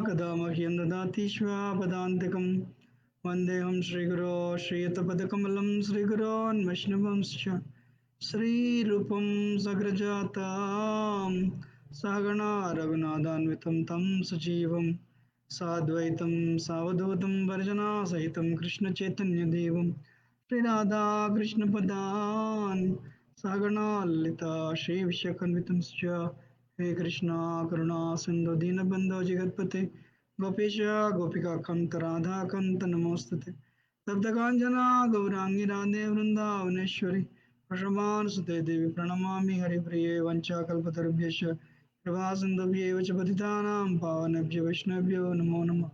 kada mahyam dadati shvapadantikam Vandeham Sri Guru Sri Yatapadakammalam Sri Gurun Vaishnavamscha Sri Rupam Sagrajatam Sagana Raghunathanvitam Tam Sajivam Sadvaitam Savadutam Varjana Sahitam Krishna Chaitanya Devam Sri Radha Krishna Padan Sagana Lalita Sri Vishwakanvitam Scha He Krishna Karuna Sindhu Dinabandhu Jagatpate Gopisha Gopika Kanta Radha Kanta Namostate Taptakanjana Gaurangi Radhe Vrindavaneshwari Prashaman Sute Devi Pranamami Hari Priye Vancha Kalpatarubhyasya Prabhasandabhye Vachapatitanam Pavanabhya Vaishnavyo Namo Namah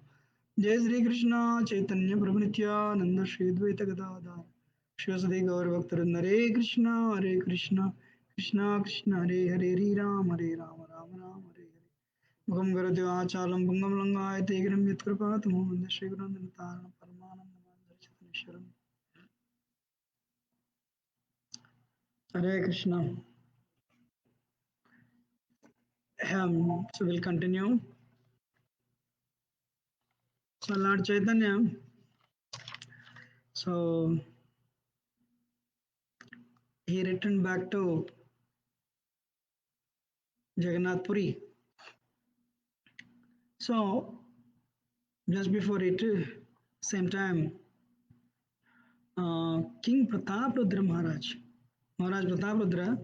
Jai Sri Krishna Chaitanya Prabhu Nityananda Shri Dvaita Gadadhar Shri Gaur Bhaktarinda Hare Krishna Hare Krishna Krishna Krishna Hare Hare Hare Ram Hare Ram Ram Ram Hare Hare Mukham Karoti Vachalam Pungam Langayate Gram Yatkrapatamo Vande Shri Gurundanataranam Paramanandam Chaitanyeshwaram Hare Krishna. So we'll continue. So Lord Chaitanya, so he returned back to Jagannath Puri. So just before it, same time, King Prataprudra Maharaj Prataprudra,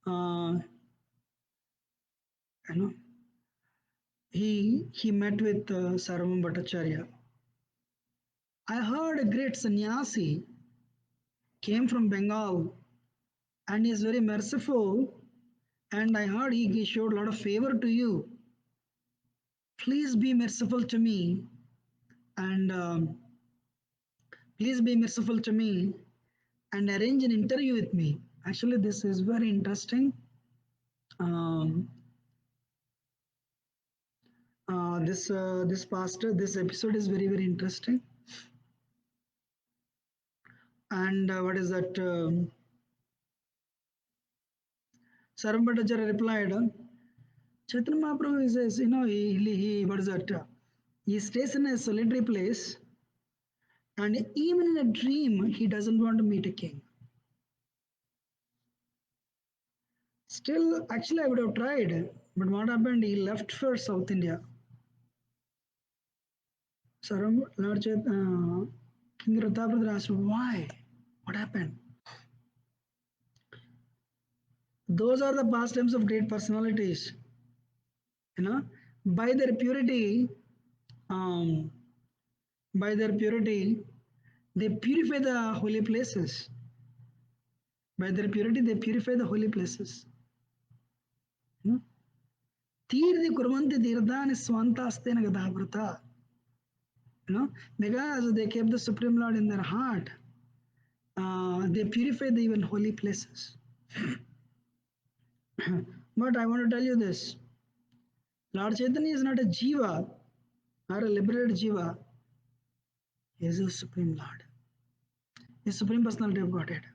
uh, you know, he met with Sarvam Bhattacharya. I heard a great sannyasi came from Bengal and he is very merciful, and I heard he showed a lot of favor to you. Please be merciful to me, and please be merciful to me and arrange an interview with me. Actually, this is very interesting. This pastor, this episode is very interesting. And what is that? Sarvam Bhattacharya replied, Chaitanya Mahaprabhu says, he what is that? He stays in a solitary place, and even in a dream, he doesn't want to meet a king. Still, actually, I would have tried, but what happened? He left for South India. Saram, Lord King Prataprudra asked, why? What happened? Those are the pastimes of great personalities. By their purity, um, they purify the holy places. By their purity, they purify the holy places. Tirthi kurvanti tirthani swantastena gadavrata. Because they kept the Supreme Lord in their heart, they purify the even holy places. But I want to tell you this. Lord Chaitanya is not a jiva or a liberated jiva. He is a Supreme Lord. He is Supreme Personality of Godhead.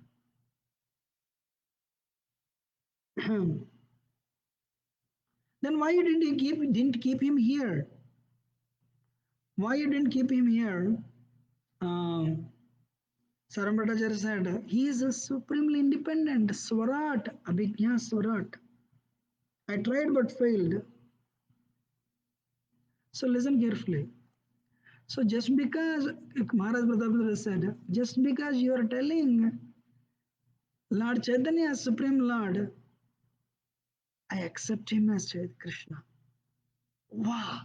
Then why you didn't keep him here? Why you didn't keep him here? Sarvam Bhattacharya said, he is a supremely independent Swarat, Abhijna Swarat. I tried but failed. So listen carefully. So just because Maharaj Prataprudra said, just because you are telling Lord Chaitanya as Supreme Lord, I accept him as Krishna. Wow!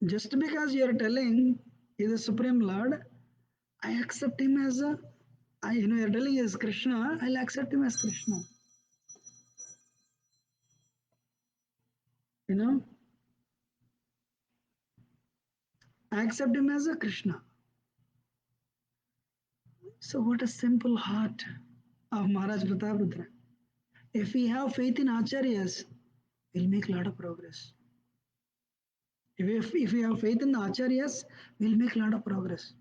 Just because you are telling he is a Supreme Lord, I accept him as you are telling he is Krishna, I'll accept him as Krishna. I accept him as a Krishna. So what a simple heart of Maharaj Prataprudra. If we have faith in Acharyas, we'll make a lot of progress. If we have faith in the Acharyas, we'll make a lot of progress.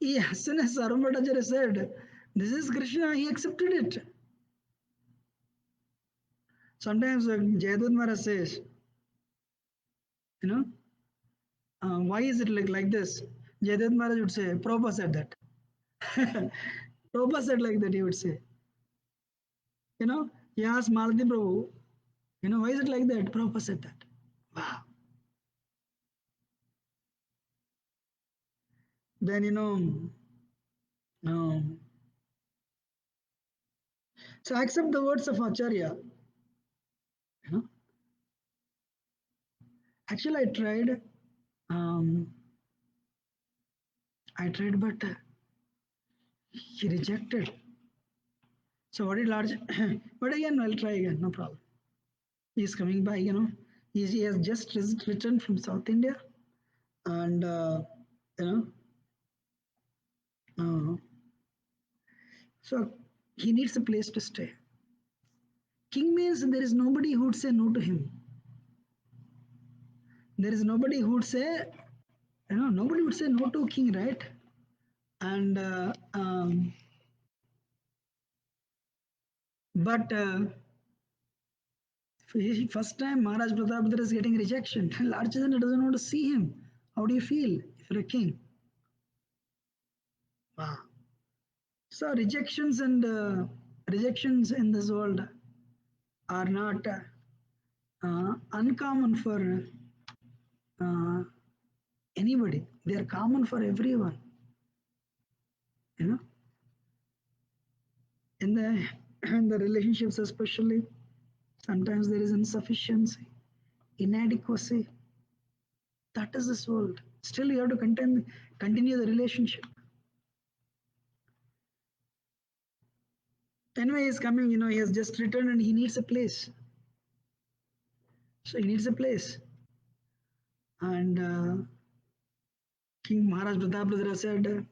As soon as Sarvam Bhattacharya said, this is Krishna, he accepted it. Sometimes Jayadut Maharaj says, you know, why is it like this? Jayadut Maharaj would say, Prabhupada said that. Prabhupada said like that, he would say. He asked Malati Prabhu, why is it like that? Prabhupada said that. Wow. Then, um, so accept the words of Acharya. You know, actually, um, but he rejected. So what did large? But again, I'll try again. No problem. He's coming by. He has just returned from South India, and you know, uh, so he needs a place to stay. King means there is nobody who would say no to him. There is nobody who would say, nobody would say no to king, right? And but first time Maharaj Prataprutra is getting rejection. Lord Chaitanya doesn't want to see him. How do you feel if you're a king? Wow. So rejections in this world are not uncommon for uh, anybody. They are common for everyone. You know, in the in the relationships especially, sometimes there is insufficiency, inadequacy. That is this world. Still, you have to continue the relationship. Anyway, he's coming. He has just returned and he needs a place. So he needs a place. And King Maharaj Prataprutra said,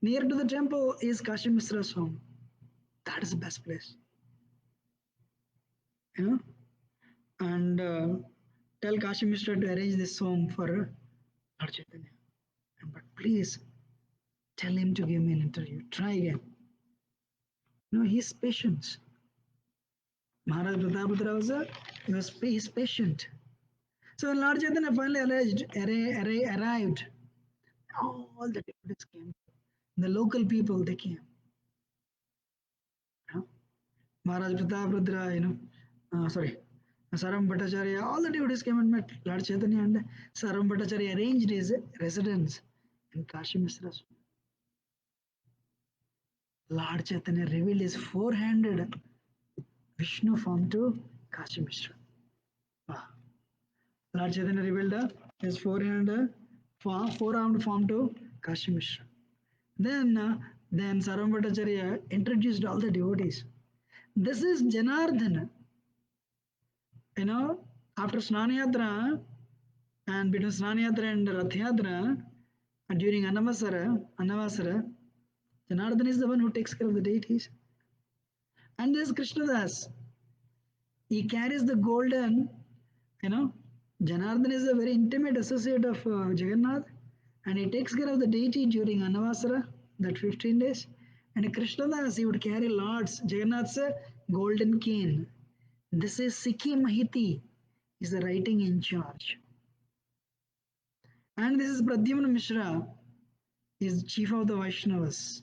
near to the temple is Kashi Misra's home. That is the best place. You know, and tell Kashi Mishra to arrange this home for Lord Chaitanya. But please tell him to give me an interview. Try again. He's patient. Maharaj Prataprutra he's patient. So when Lord Chaitanya finally arrived, all the devotees came. The local people, they came. You know? Maharaj Prataprutra, sorry, Saram Bhattacharya, all the devotees came and met Lord Chaitanya, and Saram Bhattacharya arranged his residence in Kashi Misra's. Lord Chaitanya revealed his four-handed Vishnu form to Kashi Mishra. Wow. Lord Chaitanya revealed his four-armed form to Kashi Mishra. Then Saram Bhattacharya introduced all the devotees. This is Janardhana. After Snanayatra and between Snanayatra and Rathayatra, during Annavasara, Janardhan is the one who takes care of the deities. And there's Krishnadas. He carries the golden, you know, Janardhan is a very intimate associate of Jagannath, and he takes care of the deity during Annavasara, that 15 days. And Krishnadas, he would carry Lord's Jagannath's golden cane. This is Sikhi Mahiti, is the writing in charge. And this is Pradyumna Mishra, is chief of the Vaishnavas,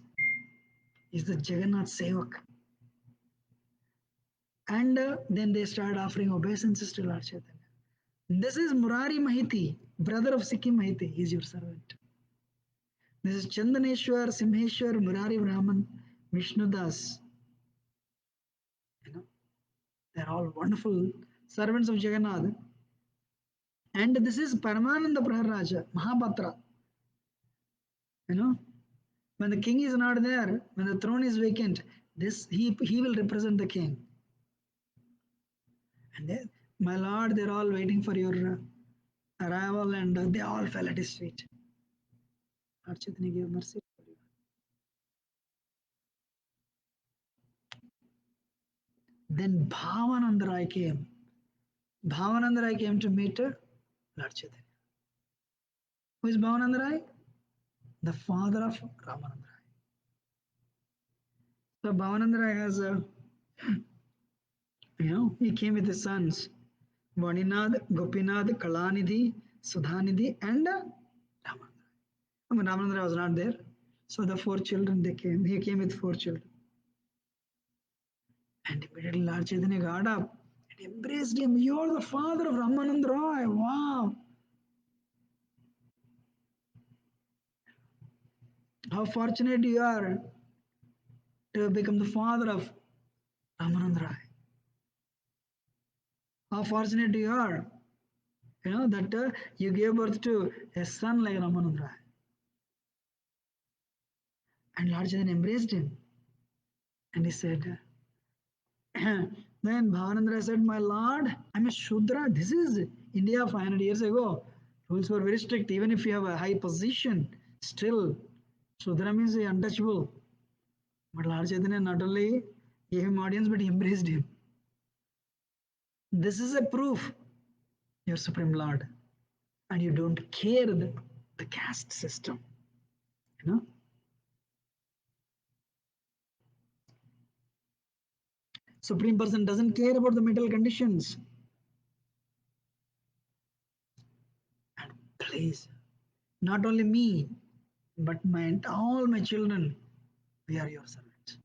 is the Jagannath Sevak. And then they start offering obeisances to Lord Chaitanya. This is Murari Mahiti, brother of Sikhi Mahiti, he is your servant. This is Chandaneshwar, Simheshwar, Murari Brahman, Vishnudas. They're all wonderful servants of Jagannath. And this is Paramananda Praharaja, Mahapatra. When the king is not there, when the throne is vacant, he will represent the king. And my lord, they're all waiting for your arrival, and they all fell at his feet. Lord Chaitanya gave mercy. Then Bhavananda Rai came. Bhavananda Rai came to meet Lord Chaitanya. Who is Bhavananda Rai? The father of Ramananda Rai. So Bhavananda Rai has He came with his sons, Vaninath, Gopinath, Kalanidhi, Sudhanidhi, and Ramanandra. I mean, Ramanandra was not there. So the four children, they came. He came with four children. And immediately Lord Chaitanya got up and embraced him. You are the father of Ramanand Roy. Wow. How fortunate you are to become the father of Ramanand Roy. How fortunate you are, that you gave birth to a son like Ramanand Roy. And Lord Chaitanya embraced him. And he said, then Bhavanandra said, my lord, I'm a Shudra. This is India 500 years ago. Rules were very strict. Even if you have a high position, still, Shudra means untouchable. But Lord Chaitanya not only gave him audience, but he embraced him. This is a proof you're Supreme Lord. And you don't care the caste system. Supreme Person doesn't care about the mental conditions. And please, not only me, but all my children, we are your servants.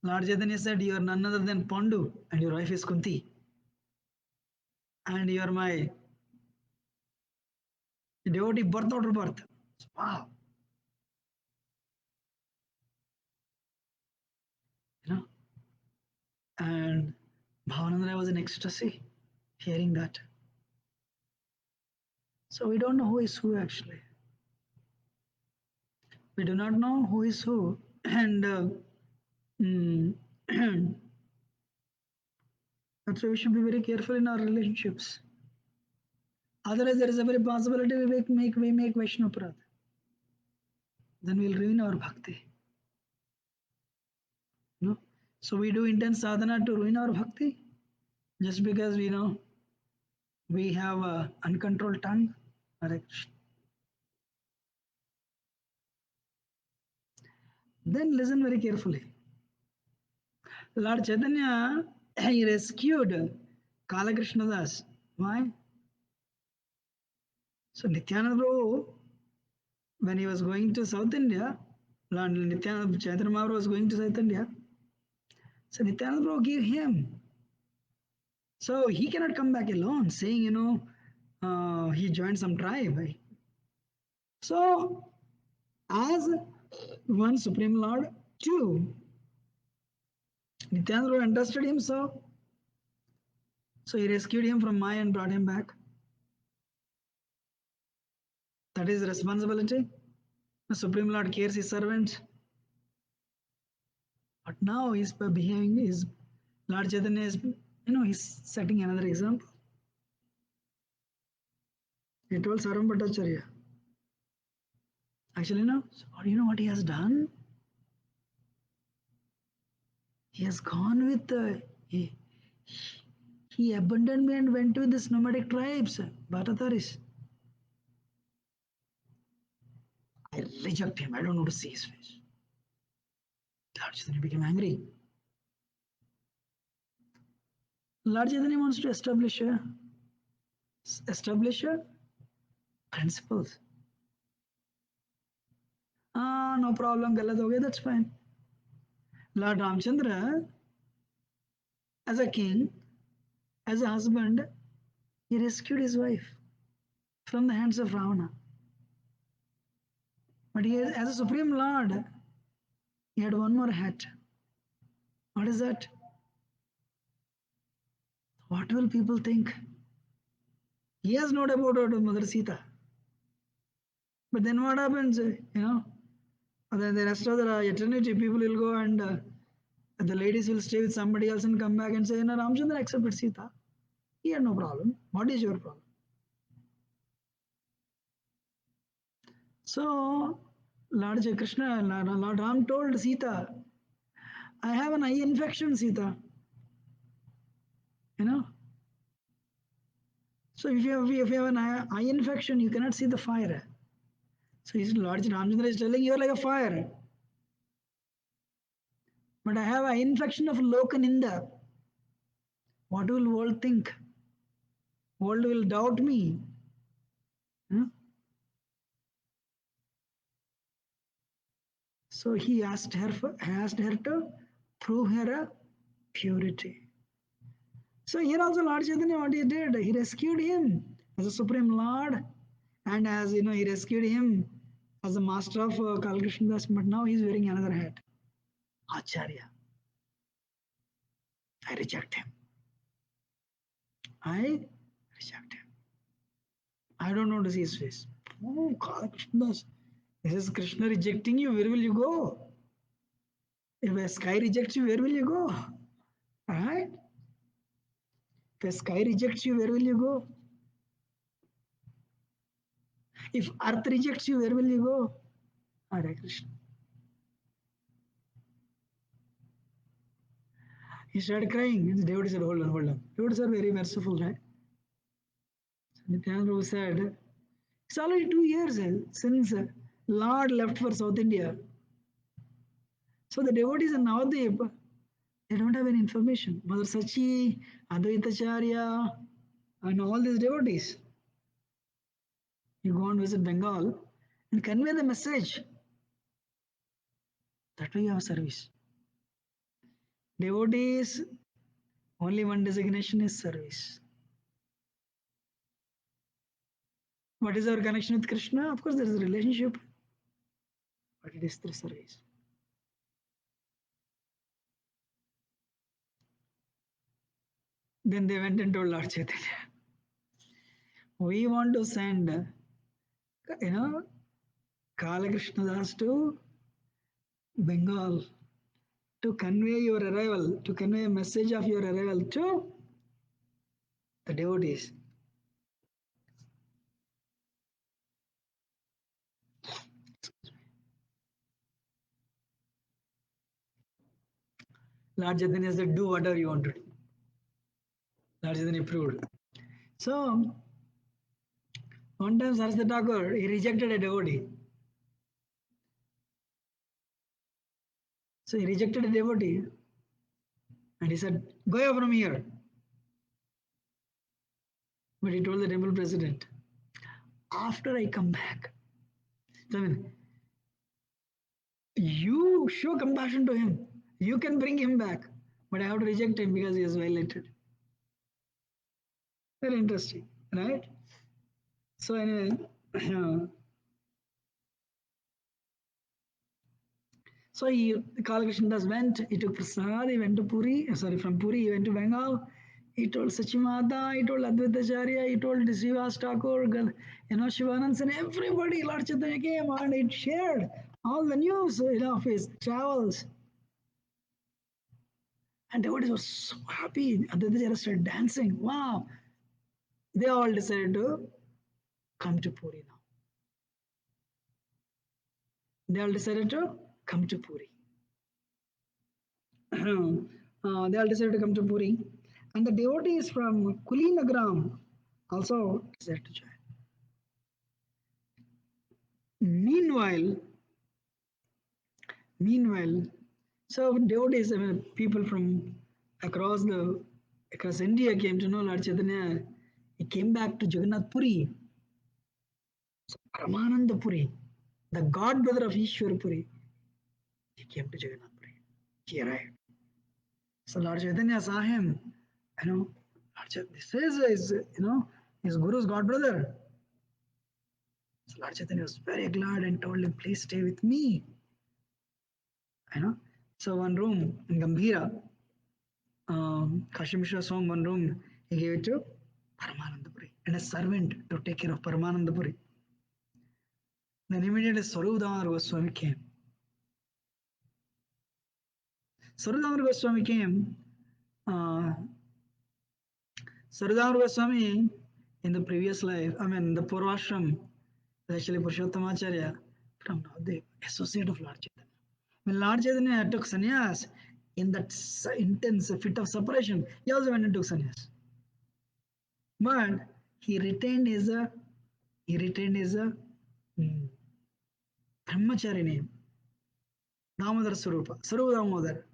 Lord Chaitanya said, you are none other than Pandu, and your wife is Kunti. And you are my devotee birth after birth. Wow. And Bhavanandra was in ecstasy hearing that. So we don't know who is who actually. We do not know who is who. And that's why we should be very careful in our relationships. Otherwise, there is a very possibility we make Vaishnava Parad. Then we'll ruin our bhakti. So we do intense sadhana to ruin our bhakti just because we know we have a uncontrolled tongue. Then listen very carefully. Lord Chaitanya, he rescued Kalakrishna Das. Why? So Nityananda Prabhu, when he was going to South India, Lord Nityananda Chaitanya Mahaprabhu was going to South India. So Nityananda Prabhu gave him. So he cannot come back alone, saying, he joined some tribe. So, as one Supreme Lord, two, Nityananda Prabhu entrusted him so. So he rescued him from Maya and brought him back. That is responsibility. The Supreme Lord cares his servants. But now he's behaving, his Lord Chaitanya is, he's setting another example. He told Saram Bhattacharya. Actually, you know what he has done? He has gone with, he abandoned me and went with this nomadic tribes, Bhattataris. I reject him. I don't want to see his face. Lord Chaitanya became angry. Lord Chaitanya wants to establish principles. No problem, galat ho gaya, that's fine. Lord Ramchandra, as a king, as a husband, he rescued his wife from the hands of Ravana. But he, as a supreme lord, he had one more hat. What is that? What will people think? He has no doubt about Mother Sita. But then what happens? The rest of the eternity, people will go and the ladies will stay with somebody else and come back and say, no, Ramchandra accepted Sita. He had no problem. What is your problem? So, Lord Krishna, Lord Ram told Sita, I have an eye infection, Sita. So if you have an eye infection, you cannot see the fire. So Lord Ramchandra is telling you are like a fire. But I have an infection of Lokaninda. What will world think? World will doubt me. Huh? So he asked her to prove her purity. So here also Lord Chaitanya, what he did, he rescued him as a supreme Lord, and as he rescued him as a master of Kal Krishna Das. But now he is wearing another hat, Acharya. I reject him. I reject him. I don't want to see his face. Oh, Kal Krishna Das. This is Krishna rejecting you. Where will you go? If a sky rejects you, where will you go? Right? If a sky rejects you, where will you go? If earth rejects you, where will you go? Hare Krishna. He started crying. And the devotee said, hold on, hold on. Devotees are very merciful, right? So Nityananda Prabhu said, it's already 2 years since Lord left for South India. So the devotees in Navadvip, they don't have any information. Mother Sachi, Advaitacharya, and all these devotees. You go and visit Bengal and convey the message. That way you have service. Devotees, only one designation is service. What is our connection with Krishna? Of course, there is a relationship, but it is through service. Then they went and told Lord Chaitanya, we want to send, Kala Krishna Das to Bengal to convey your arrival, to convey a message of your arrival to the devotees. Lord Chaitanya said, do whatever you want to do. Lord Chaitanya approved. So, one time Saraswati Thakur, he rejected a devotee. So he rejected a devotee and he said, go away from here. But he told the temple president, after I come back, I mean, you show compassion to him. You can bring him back. But I have to reject him because he has violated. Very interesting, right? So anyway, so Kala Krishna Das went, he took prasad, he went to Puri, sorry, from Puri he went to Bengal. He told Sachimata, he told Advaitacharya, he told Srivas Thakur, Shivanand and everybody, Lord Chaitanya came and he shared all the news of his travels. And devotees were so happy. Advaitacharya started dancing. Wow. They all decided to come to Puri now. They all decided to come to Puri. They all decided to come to Puri. And the devotees from Kulinagram also decided to join. Meanwhile, so devotees, people from across India came to know Lord Chaitanya. He came back to Jagannath Puri, Paramananda Puri, the god brother of Ishwar Puri. He came to Jagannath Puri. He arrived. So Lord Chaitanya saw him. Lord Chaitanya, this is his guru's god brother. So Lord Chaitanya was very glad and told him, please stay with me. So one room in Gambhira, Kashi Mishra Swam, one room, he gave it to Paramanandapuri and a servant to take care of Paramanandapuri. Then immediately Swarupdamar Goswami came. Swarupdamar Goswami came. Swarupdamar Goswami in the previous life, the Purvashram, actually Purushottamacharya from Navadvip, associate of Lord Chaitanya. When Lord Chaitanya took sannyas in that intense fit of separation, he also went and took sannyas. But he retained his brahmachari name, Damodar Swarupa, Sarup Damodar,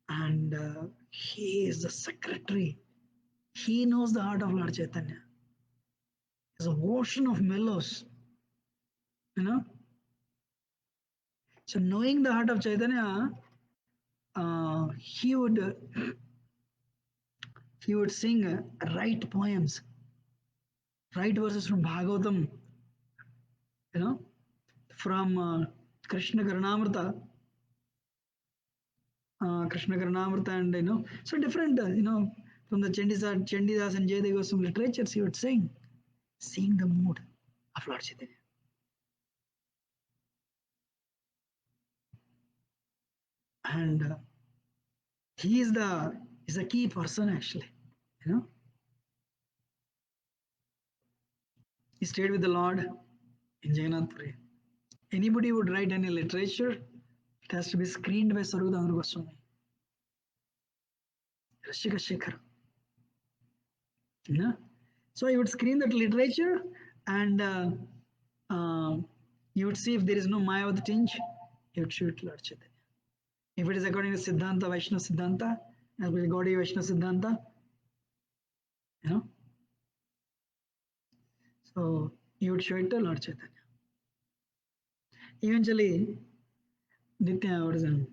and He is the secretary. He knows the heart of Lord Chaitanya. He's an ocean of mellows, you know. So knowing the heart of Chaitanya, he would sing right poems, right verses from Bhagavatam, you know, from Krishna Karnamrita, and so different, from the Chandidas and Jayadeva Goswami literatures, he would sing, seeing the mood of Lord Chaitanya. And he is a key person actually, you know. He stayed with the Lord in Jagannath Puri. Anybody would write any literature, it has to be screened by Sarvadhamma Goswami, Rashika Shekhar. You know? So he would screen that literature, and you would see if there is no Mayavad tinge, he would shoot Lord Chaitanya. If it is according to Siddhanta, Vaishnava Siddhanta, as well as Gaudiya Vaishnava Siddhanta, you know, so he would show it to Lord Chaitanya. Eventually, Nitya, what is it?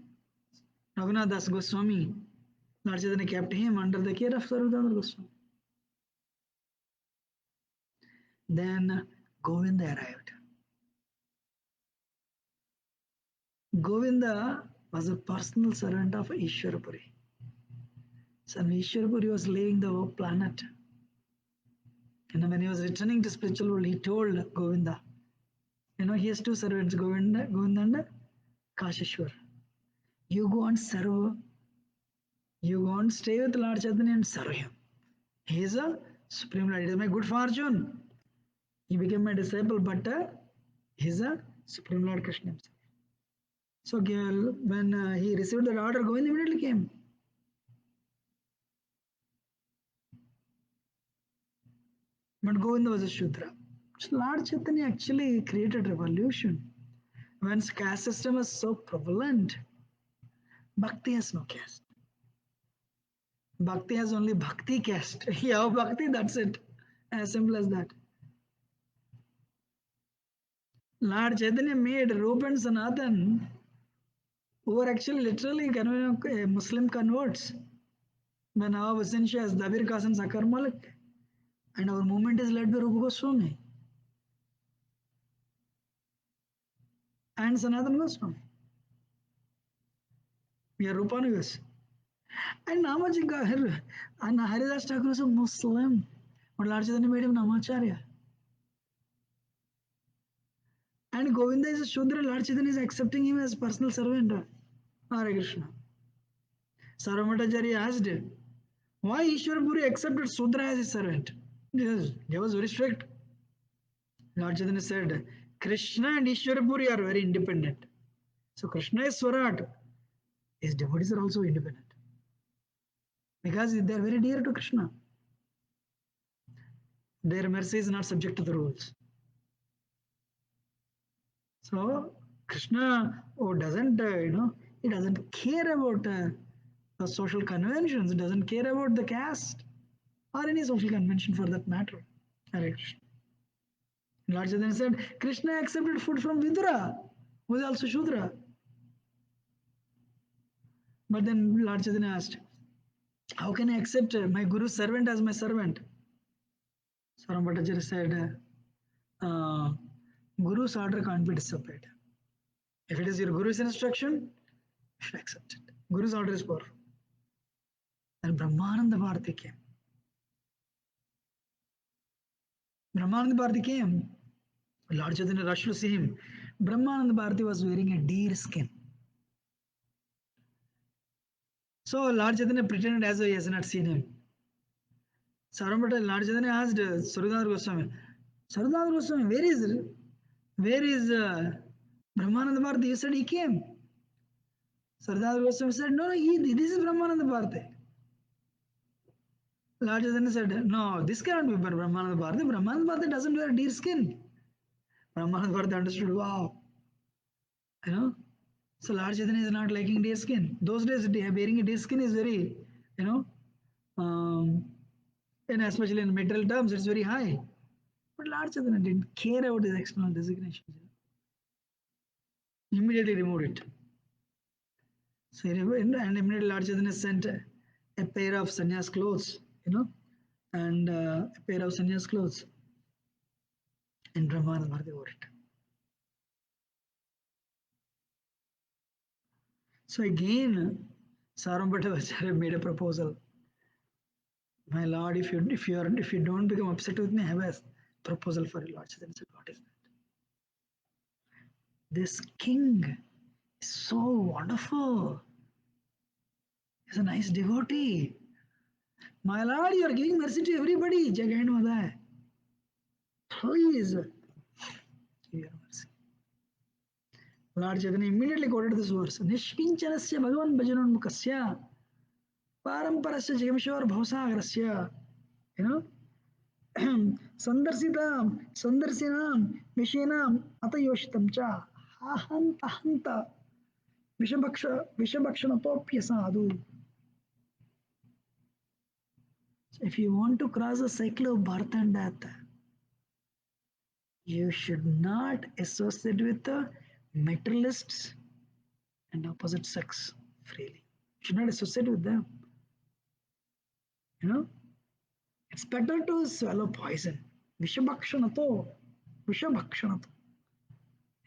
Raghunath Das Goswami, Lord Chaitanya kept him under the care of Sarvadhamma Goswami. Then Govinda arrived. Govinda was a personal servant of Ishwarapuri. So when Ishwarapuri was leaving the planet, and when he was returning to spiritual world, he told Govinda, he has two servants, Govinda and Kashishwar. You go and serve, you go and stay with Lord Chaitanya and serve him. He is a supreme Lord. It is my good fortune. He became my disciple, but he is a supreme Lord Krishna himself. So when he received that order, Govinda immediately came. But Govinda was a Shudra. So Lord Chaitanya actually created revolution. When caste system was so prevalent, Bhakti has no caste. Bhakti has only Bhakti caste. You have Bhakti, that's it. As simple as that. Lord Chaitanya made Rupa and Sanatan, who were actually literally Muslim converts. When our Vasincha is Dabir Kasan Sakar Malik, and our movement is led by Rupa Goswami and Sanatan Goswami. We are Rupanugas. And Namaji and Haridas Thakur was a Muslim. But Lord Chaitanya made him Namacharya. And Govinda is a Shudra. Lord Chaitanya is accepting him as personal servant. Hare Krishna. Sarvamatajarya asked, why Ishwarapuri accepted Sudra as his servant? Yes, he was very strict. Lord Chaitanya said, Krishna and Ishwarapuri are very independent. So Krishna is Swarat. His devotees are also independent. Because they are very dear to Krishna. Their mercy is not subject to the rules. So Krishna, doesn't, he doesn't care about the social conventions, doesn't care about the caste or any social convention for that matter. Hare Krishna. Lord Chaitanya said, Krishna accepted food from Vidura, who is also Shudra. But then Lord Chaitanya asked, how can I accept my Guru's servant as my servant? Saram Bhattacharya said, Guru's order can't be disobeyed. If it is your Guru's instruction, you should accept it. Guru's order is powerful. And Brahmananda Bharati came. Brahmananda Bharati came. Lord Chaitanya rushed to see him. Brahmananda Bharati was wearing a deer skin. So Lord Chaitanya pretended as though he has not seen him. Saramata, Lord Chaitanya asked Sarvadhamma Goswami, Sarvadhamma Goswami, where is Brahmananda Bharati? You said he came. Sarvadhamma Goswami said, no, this is Brahmananda Bharati. Lord Chaitanya said, no, this cannot be Brahmananda Bharati. Brahmananda Bharati doesn't wear deer skin. Brahmananda Bharati understood, wow. So Lord Chaitanya is not liking deer skin. Those days, wearing a deer skin is very you know, um, and especially in material terms, it's very high. But Lord Chaitanya didn't care about his external designations. He immediately removed it. So and immediately Lord Chaitanya sent a pair of sannyas clothes, and a pair of sannyas clothes, and Brahmana Bharati wore it. So again, Sarvabhatta made a proposal. My lord, if you don't become upset with me, I have a proposal for you, Lord Chaitanya said, what is that? This king is so wonderful. He's a nice devotee. My lord, you are giving mercy to everybody. Jagand Madai. Please give your mercy. Lord Chaitanya immediately quoted this verse. Nishkinchanasya bhagavan bhajanonmukasya paramparasya jagamshor bhavasagarasya. You know, Sandarsitam, Sandarsinam, Vishenam, Atayoshitam cha, Hahanta Hanta, Vishabhakshanatopya sadhu. So if you want to cross the cycle of birth and death, you should not associate with the materialists and opposite sex freely. You should not associate with them. You know, it's better to swallow poison. Vishabhakshanato, Vishabhakshanato.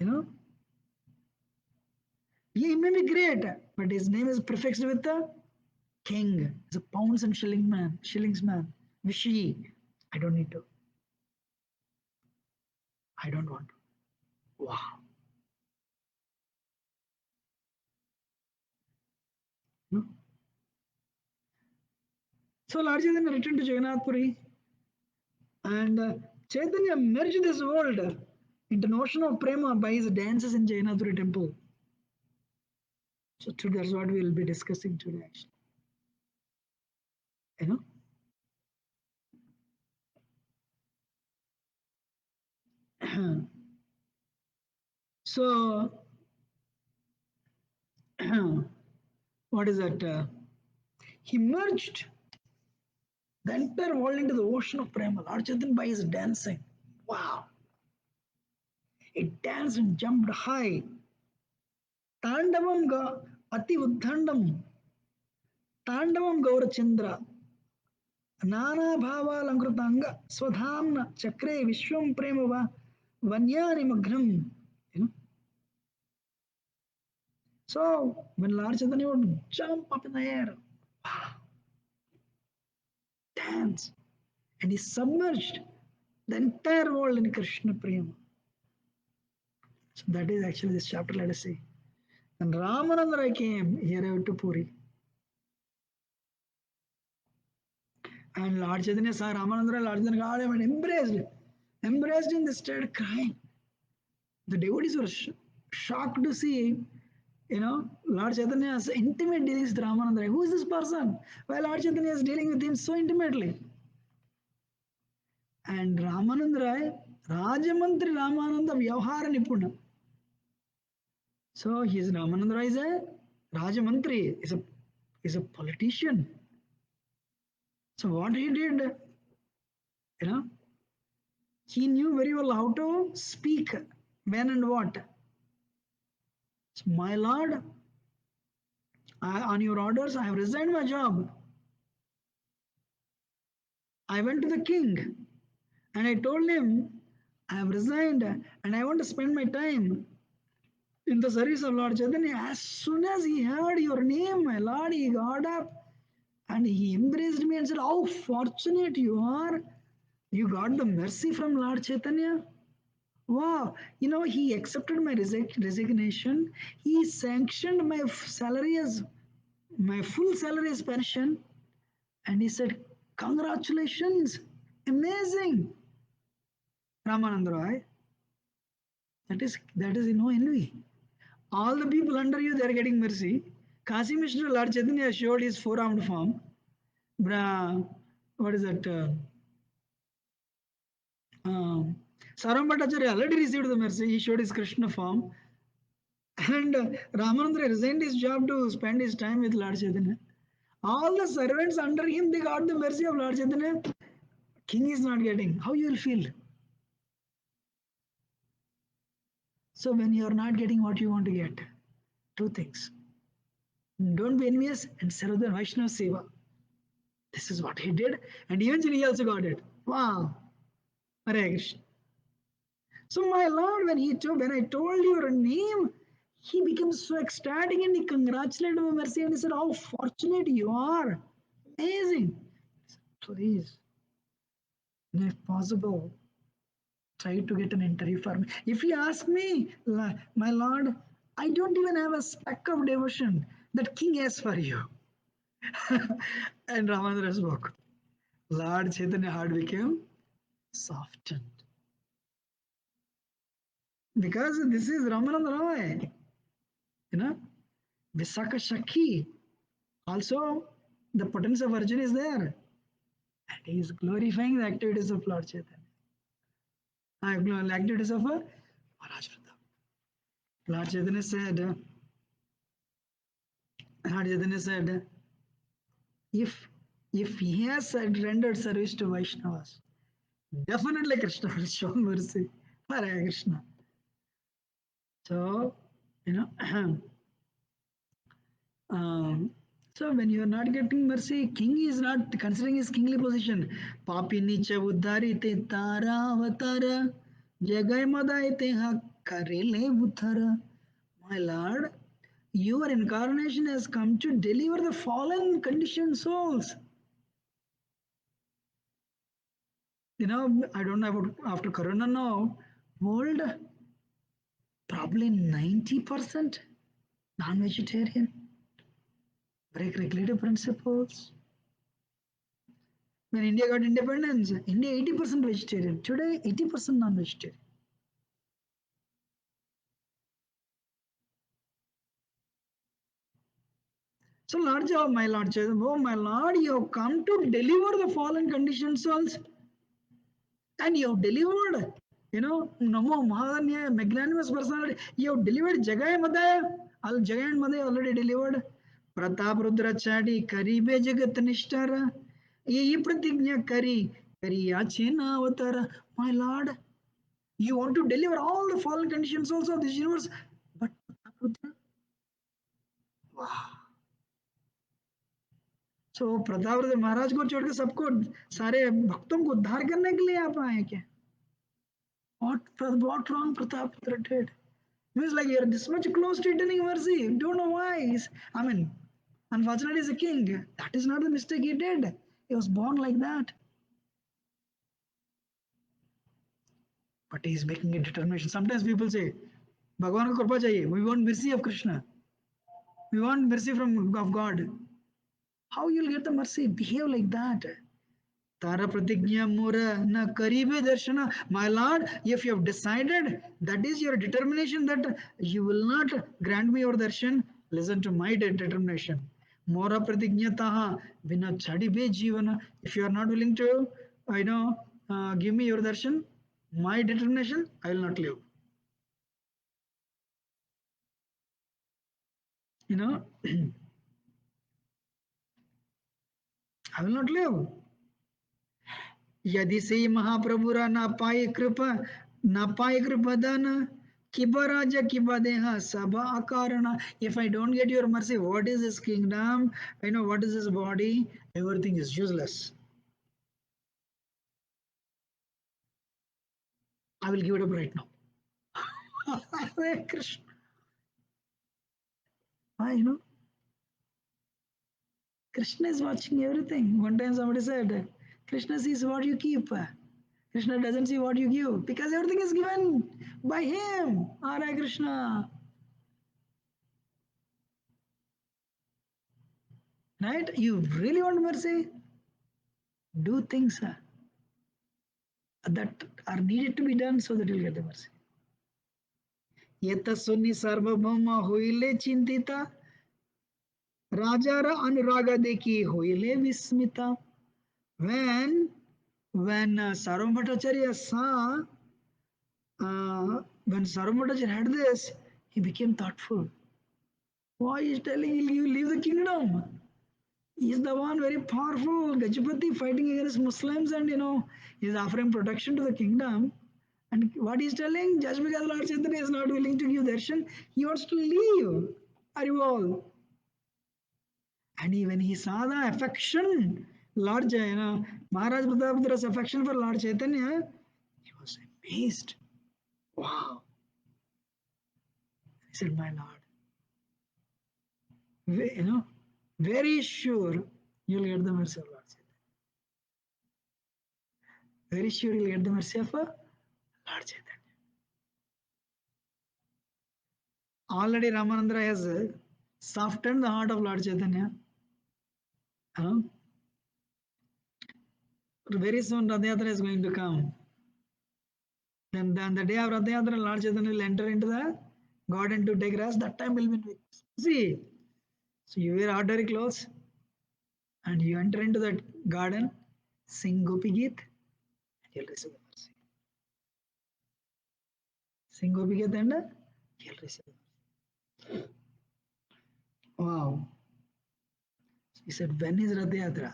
You know, he may be great, but his name is prefixed with the king. He's a pounds and shillings man. Vishy. I don't need to. I don't want to. Wow. You know? So larger than returned to Jagannath Puri, and Chaitanya merged this world into notion of prema by his dances in Jagannath Puri temple. So today, that's what we will be discussing today, actually. You know. So what is that? He merged the entire world into the ocean of prema, larger than by his dancing. Wow. It danced and jumped high. तांडवं अति उद्दंडम तांडवं गौरचंद्र नाना भावालंकृतांग स्वधाम्न चक्रे विश्वं प्रेम वन्यानि Magnum. You know? So when Lord Chaitanya would jump up in the air, wow, dance, and he submerged the entire world in Krishna Prema. So that is actually this chapter, let us see. And Ramananda came here to Puri. And Lord Chaitanya saw Ramananda, Lord Chaitanya got him and embraced him, they started crying. The devotees were shocked to see, Lord Chaitanya's intimate dealings with Ramananda. Who is this person? Well, Lord Chaitanya is dealing with him so intimately. And Ramananda Rai, Rajamantri Ramananda Vyavhara Nipuna. So he is Ramananda Rai is a Rajamantri, is a politician. So what he did, you know, he knew very well how to speak when and what. So, my lord, on your orders, I have resigned my job. I went to the king and I told him I have resigned and I want to spend my time in the service of Lord Chaitanya. As soon as he heard your name, my lord, he got up and he embraced me and said, how fortunate you are. You got the mercy from Lord Chaitanya. Wow, he accepted my resignation. He sanctioned my salary as my full salary as pension, and he said, "Congratulations, amazing, Ramananda Roy." That is envy. All the people under you, they are getting mercy. Kasi Mishra Lord Chaitanya showed his four-armed form. What is that? Saram Bhattacharya already received the mercy. He showed his Krishna form. And Ramananda resigned his job to spend his time with Lord Chaitanya. All the servants under him, they got the mercy of Lord Chaitanya. King is not getting. How you will feel? So when you are not getting what you want to get, two things. Don't be envious and serve the Vaishnava Seva. This is what he did, and eventually he also got it. Wow. Hare Krishna. So my Lord, when I told your name, he became so ecstatic and he congratulated my mercy and he said, "How fortunate you are! Amazing! Please, if possible, try to get an interview for me. If you ask me, my Lord, I don't even have a speck of devotion that King has for you." And Ramananda spoke. Lord Chaitanya heart became softened. Because this is Ramananda Roy, you know, Visakha Shakhi. Also, the potency of Arjuna is there. And he is glorifying the activities of Lord Chaitanya. The activities of Maharaj Pratap. Lord Chaitanya said, if he has rendered service to Vaishnavas, definitely Krishna will show mercy. Hare Krishna. So, you know, Um, so when you are not getting mercy, king is not considering his kingly position. Papi nicha uddari te tara avatara, jagai madai te hakarele uddhara. My Lord, your incarnation has come to deliver the fallen conditioned souls. I don't know about after Corona now, world probably 90% non-vegetarian, break regulative principles. When India got independence, India 80% vegetarian. Today, 80% non-vegetarian. So, Lord, oh my Lord, you have come to deliver the fallen conditioned souls, and you have delivered. Namo Mahadanya, magnanimous personality. You have delivered Jagai Madaya. All Jagai and Madaya already delivered. Pratap Rudra Chadi, Karibe Jagat Nishtara. Ye Pratignya Kari, Kariyachena Avatara. My Lord, you want to deliver all the fallen conditions also of this universe, but wow. So Pratap Maharaj को छोड़ के सबको सारे भक्तों को उद्धार करने के लिए आप आए क्या? What wrong Pratap did? Means like you're this much close to returning mercy. Don't know why. I mean, unfortunately, he's a king. That is not the mistake he did. He was born like that. But he is making a determination. Sometimes people say, भगवान को कृपा चाहिए. We want mercy of Krishna. We want mercy from of God. How you'll get the mercy? Behave like that. Tara pratignya mura na karibe darshana. My Lord, if you have decided that is your determination that you will not grant me your darshan, listen to my determination. Mora pratignya taha vina chadi be jivana. If you are not willing to, give me your darshan, my determination, I will not live. You know, I will not live. यदि से महाप्रभुरा ना पाए कृपा दान किबा राजा किबा देहा सब अकारण if I don't get your mercy what is his kingdom what is his body everything is useless I will give it up right now Hare Krishna Krishna is watching everything one time somebody said Krishna sees what you keep Krishna doesn't see what you give because everything is given by him Hare Krishna right you really want mercy do things that are needed to be done so that you'll get the mercy. Yatasuni sarvabhauma hoile chintita rajara anuraga deki hoile vismita. When Sarvam Bhattacharya saw when Sarvam Bhattacharya had this, he became thoughtful. Why is telling you leave the kingdom? He's the one very powerful Gajapati fighting against Muslims and he's offering protection to the kingdom. And what he's telling, just because Lord Chaitanya is not willing to give darshan, he wants to leave. Are you all? And when he saw the affection, Maharaj Prataparudra's affection for Lord Chaitanya, he was amazed. Wow. He said, my Lord, very sure you'll get the mercy of Lord Chaitanya. Very sure you'll get the mercy of Lord Chaitanya. Already Ramanandra has softened the heart of Lord Chaitanya. Very soon Rath Yatra is going to come. Then the day of Rath Yatra, Lord Chaitanya will enter into the garden to take rest. That time will be see. So you wear ordinary clothes and you enter into that garden, sing Gopi Geet, and you'll receive the mercy. Sing Gopi Geet and you'll receive the mercy. Wow. So he said, when is Rath Yatra?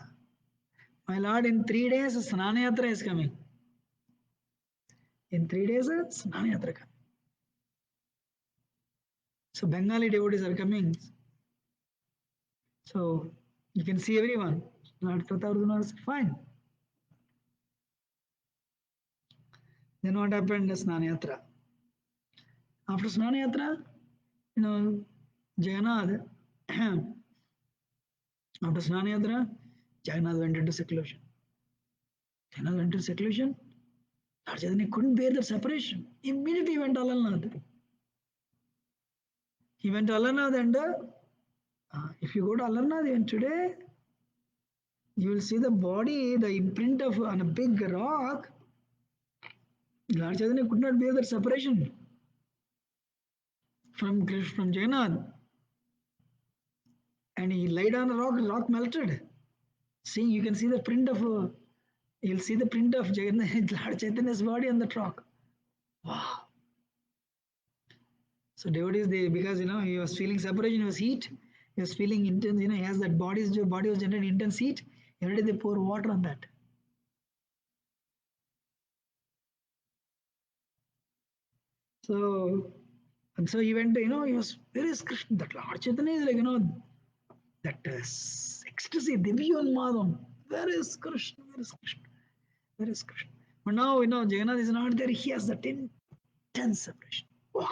My Lord, in 3 days, Snana Yatra is coming. In 3 days, Snana Yatra coming. So Bengali devotees are coming. So you can see everyone. Lord Pratap said, fine. Then what happened? Snana Yatra. After Snana Yatra, Jagannath, after Snana Yatra, Jagannath went into seclusion. Jagannath went into seclusion. Lord Chaitanya couldn't bear the separation. Immediately he went to Alalnath. He went to Alalnath and if you go to Alalnath even today, you will see the body, the imprint of on a big rock. Lord Chaitanya could not bear that separation from Jagannath. And he laid on a rock, the rock melted. See, you can see the print of, you'll see the print of Jagannath, Lord Chaitanya's body on the rock. Wow. So devotees, because he was feeling separation, he was heat, he was feeling intense, he has that body was generating intense heat. Every day they pour water on that. So, and so he went, he was very Krishna. That Lord Chaitanya is like, that ecstasy, Divyan Madham. Where is Krishna? Where is Krishna? Where is Krishna? But now, Jagannath is not there. He has that intense separation. Wow.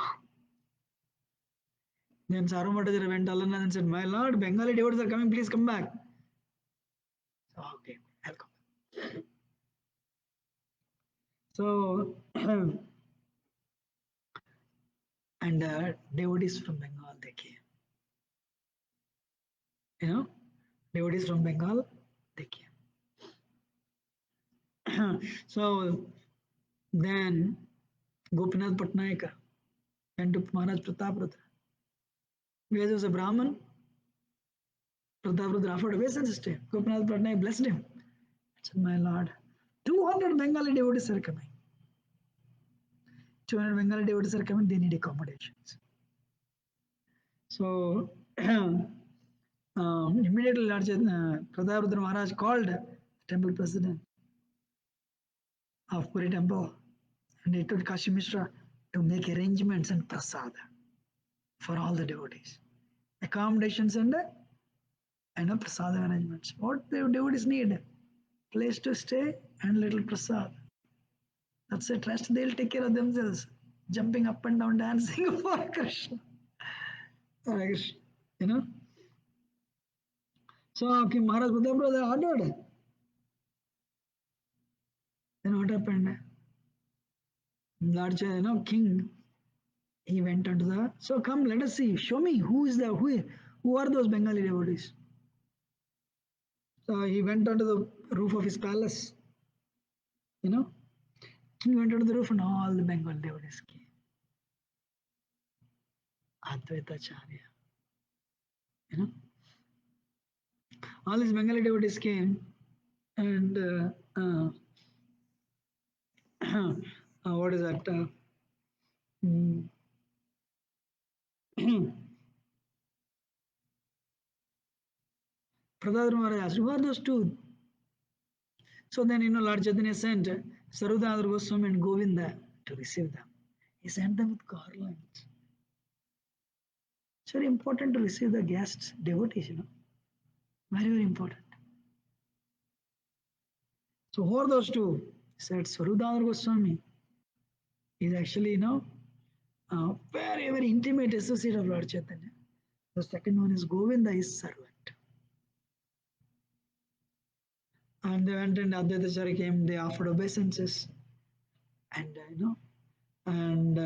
Then Sarvabhaumacharya went to Alalnath and said, my Lord, Bengali devotees are coming, please come back. So, okay, I'll come. So, and devotees from Bengal, they came. Devotees from Bengal, they came. So, then Gopinath Patnaik went to Maharaj Prataparudra. Because he was a Brahmin, Prataparudra offered obeisance to him. Gopinath Patnaik blessed him. He said, my Lord, 200 Bengali devotees are coming. 200 Bengali devotees are coming, they need accommodations. So, immediately Lord Prataparudra Maharaj called the temple president of Puri temple and he told Kashi Mishra to make arrangements and prasada for all the devotees. Accommodations and prasada arrangements. What the devotees need? Place to stay and little prasad. That's it. Rest they'll take care of themselves. Jumping up and down, dancing for Krishna. Hare Krishna. So Maharaj Prataparudra ordered. Then what happened? Lord king, he went onto the. So come, let us see. Show me who are those Bengali devotees. So he went onto the roof of his palace. He went onto the roof and all the Bengali devotees came. Advaitacharya. All these Bengali devotees came and what is that? Pradadar Maharaj asked, who are those two? So then, Lord Chaitanya sent Sarvadhananda Goswami and Govinda to receive them. He sent them with garlands. It's very important to receive the guests, devotees, Very, very important. So who are those two? He said Sarvadhananda Goswami is actually, a very, very intimate associate of Lord Chaitanya. The second one is Govinda, his servant. And they went and Advaitacharya came, they offered obeisances. And, and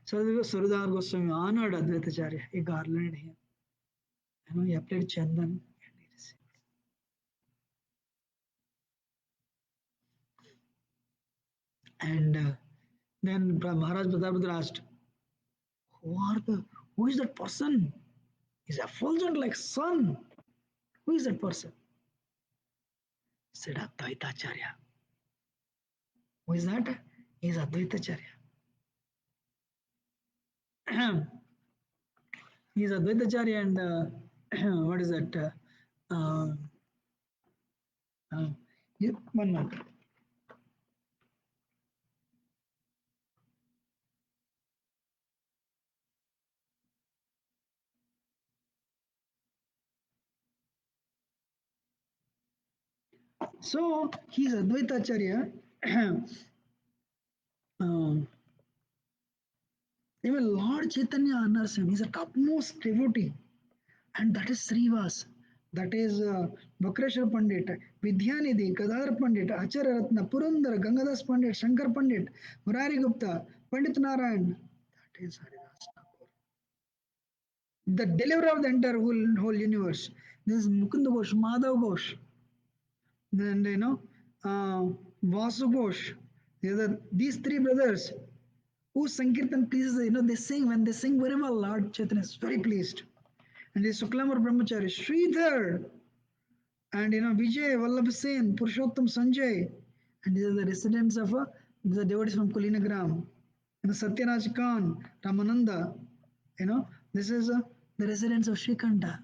so Sarvadhananda Goswami honored Advaitacharya. He garlanded him. He applied Chandan and he received. And then Maharaj Prataprutra asked, who is that person? He's effulgent like sun. Who is that person? He said Advaitacharya. Who is that? He is Advaitacharya. He is Advaitacharya and what is that? One minute. So he is Advaitacharya. Even Lord Chaitanya honors him. He's a topmost devotee. And that is Srivas. That is Vakreshwar Pandit, Vidyanidhi, Gadadhar Pandit, Acharya Ratna, Purandar, Gangadas Pandit, Shankar Pandit, Murari Gupta, Pandit Narayan. That is Haridas Thakur. The deliverer of the entire whole universe. This is Mukund Ghosh, Madhav Ghosh. Then, Vasu Ghosh. These three brothers who Sankirtan pleases, they sing. When they sing very well, Lord Chaitanya is very pleased. And the Suklamar Brahmachari, Sridhar, and Vijay, Vallabh Sen, Purushottam Sanjay, and these are the residents of the devotees from Kulinagram. Satyaraj Khan, Ramananda, this is the residents of Shrikanta,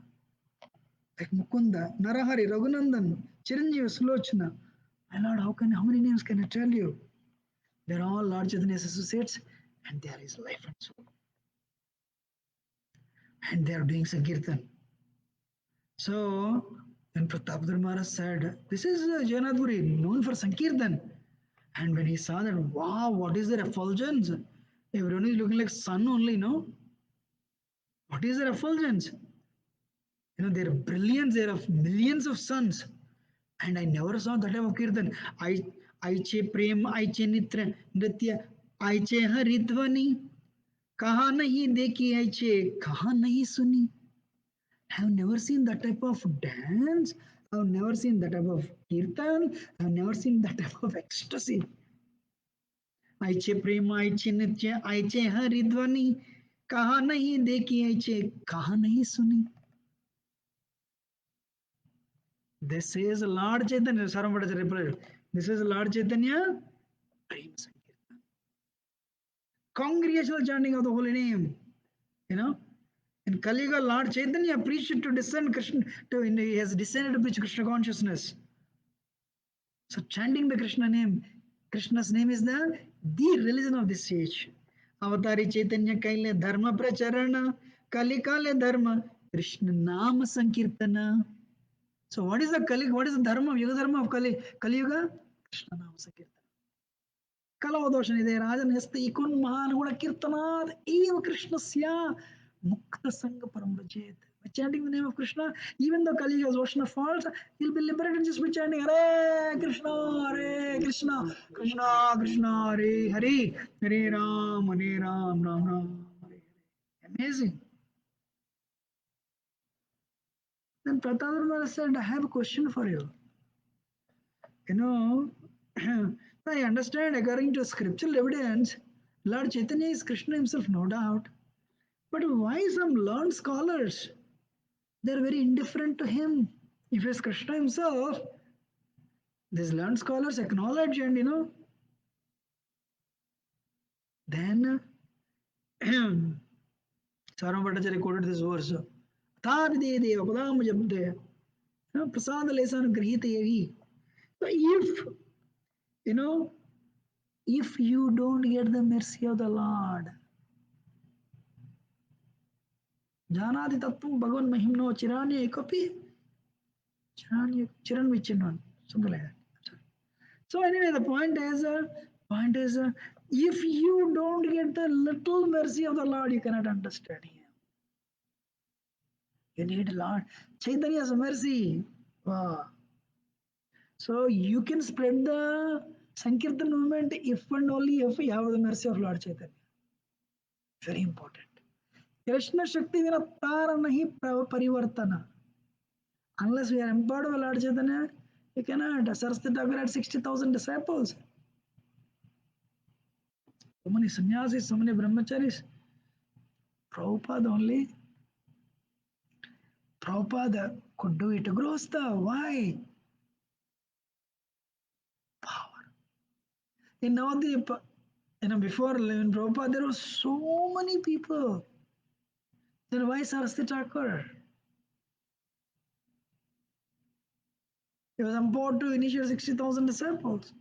like Mukunda, Narahari, Raghunandan, Chiranjeev, Slochna. My Lord, how many names can I tell you? They're all Lord Chaitanya's associates, and they are his life and soul. And they are doing Sankirtan. So, when Pratapdar Maharaj said, this is Jagannathpuri, known for Sankirtan. And when he saw that, wow, what is their effulgence? Everyone is looking like sun only, no? What is their effulgence? Their brilliance, there are millions of suns. And I never saw that type of Kirtan. Aiche Prem, Aiche Nitra, Nritya, Aiche Haridvani, Kaha nahi dekhi Aiche, Kaha nahi suni. I have never seen that type of dance. I have never seen that type of kirtan. I have never seen that type of ecstasy. Aiche prema, aiche nitya, aiche haridvani. Kaha nahi dekhi aiche, kaha nahi suni. This is Lord Chaitanya. Saramvata replied. This is Lord Chaitanya. Prema Sankirtan. Congregational chanting of the holy name. In Kali Yuga, Lord Chaitanya preached to descend Krishna. He has descended to preach Krishna consciousness. So chanting the Krishna name, Krishna's name is the religion of this age. Avatari Chaitanya Kaile Dharma Pracharana, Kali Kale Dharma, Krishna Nama Sankirtana. So what is the Kali? What is the Dharma? Yuga Dharma of Kali Yuga? Krishna Nama Sankirtana. Kalavadoshan Rajan Hesti Ikun Mahanaguna Kirtanad Eva Krishna Sya Mukta Sangha Paramrajet. By chanting the name of Krishna, even though Kali Yuga's ocean falls, he'll be liberated just by chanting Hare Krishna, Krishna Krishna, Hare Hare, Hare Ram, Ram Ram. Hare Hare. Amazing. Then Pratapara said, I have a question for you. I understand according to scriptural evidence, Lord Chaitanya is Krishna himself, no doubt. But why some learned scholars? They're very indifferent to him. If he's Krishna himself, these learned scholars acknowledge and then Saram Bhattacharya quoted this verse. Prasad lesan grihite yevi. So you know, if you don't get the mercy of the Lord, Janadi Tattvam Bhagavan Mahimno Chiranya Ekopi, Chiran Vichinan, something like that. So anyway, the point is, if you don't get the little mercy of the Lord, you cannot understand Him. You need Lord Chaitanya's mercy. Wow. So you can spread the Sankirtan movement if and only if you have the mercy of Lord Chaitanya. Very important. Krishna Shakti vina tara nahi parivartana. Unless we are empowered by Lord Chaitanya, you cannot. Saraswati Thakur had 60,000 disciples. So many sannyasis, so many brahmacharis. Prabhupada only. Prabhupada could do it. Grostha, why? Power. In Navadip, before in Prabhupada, there were so many people. Then why Saraswati Thakur? He was empowered to initiate 60,000 disciples.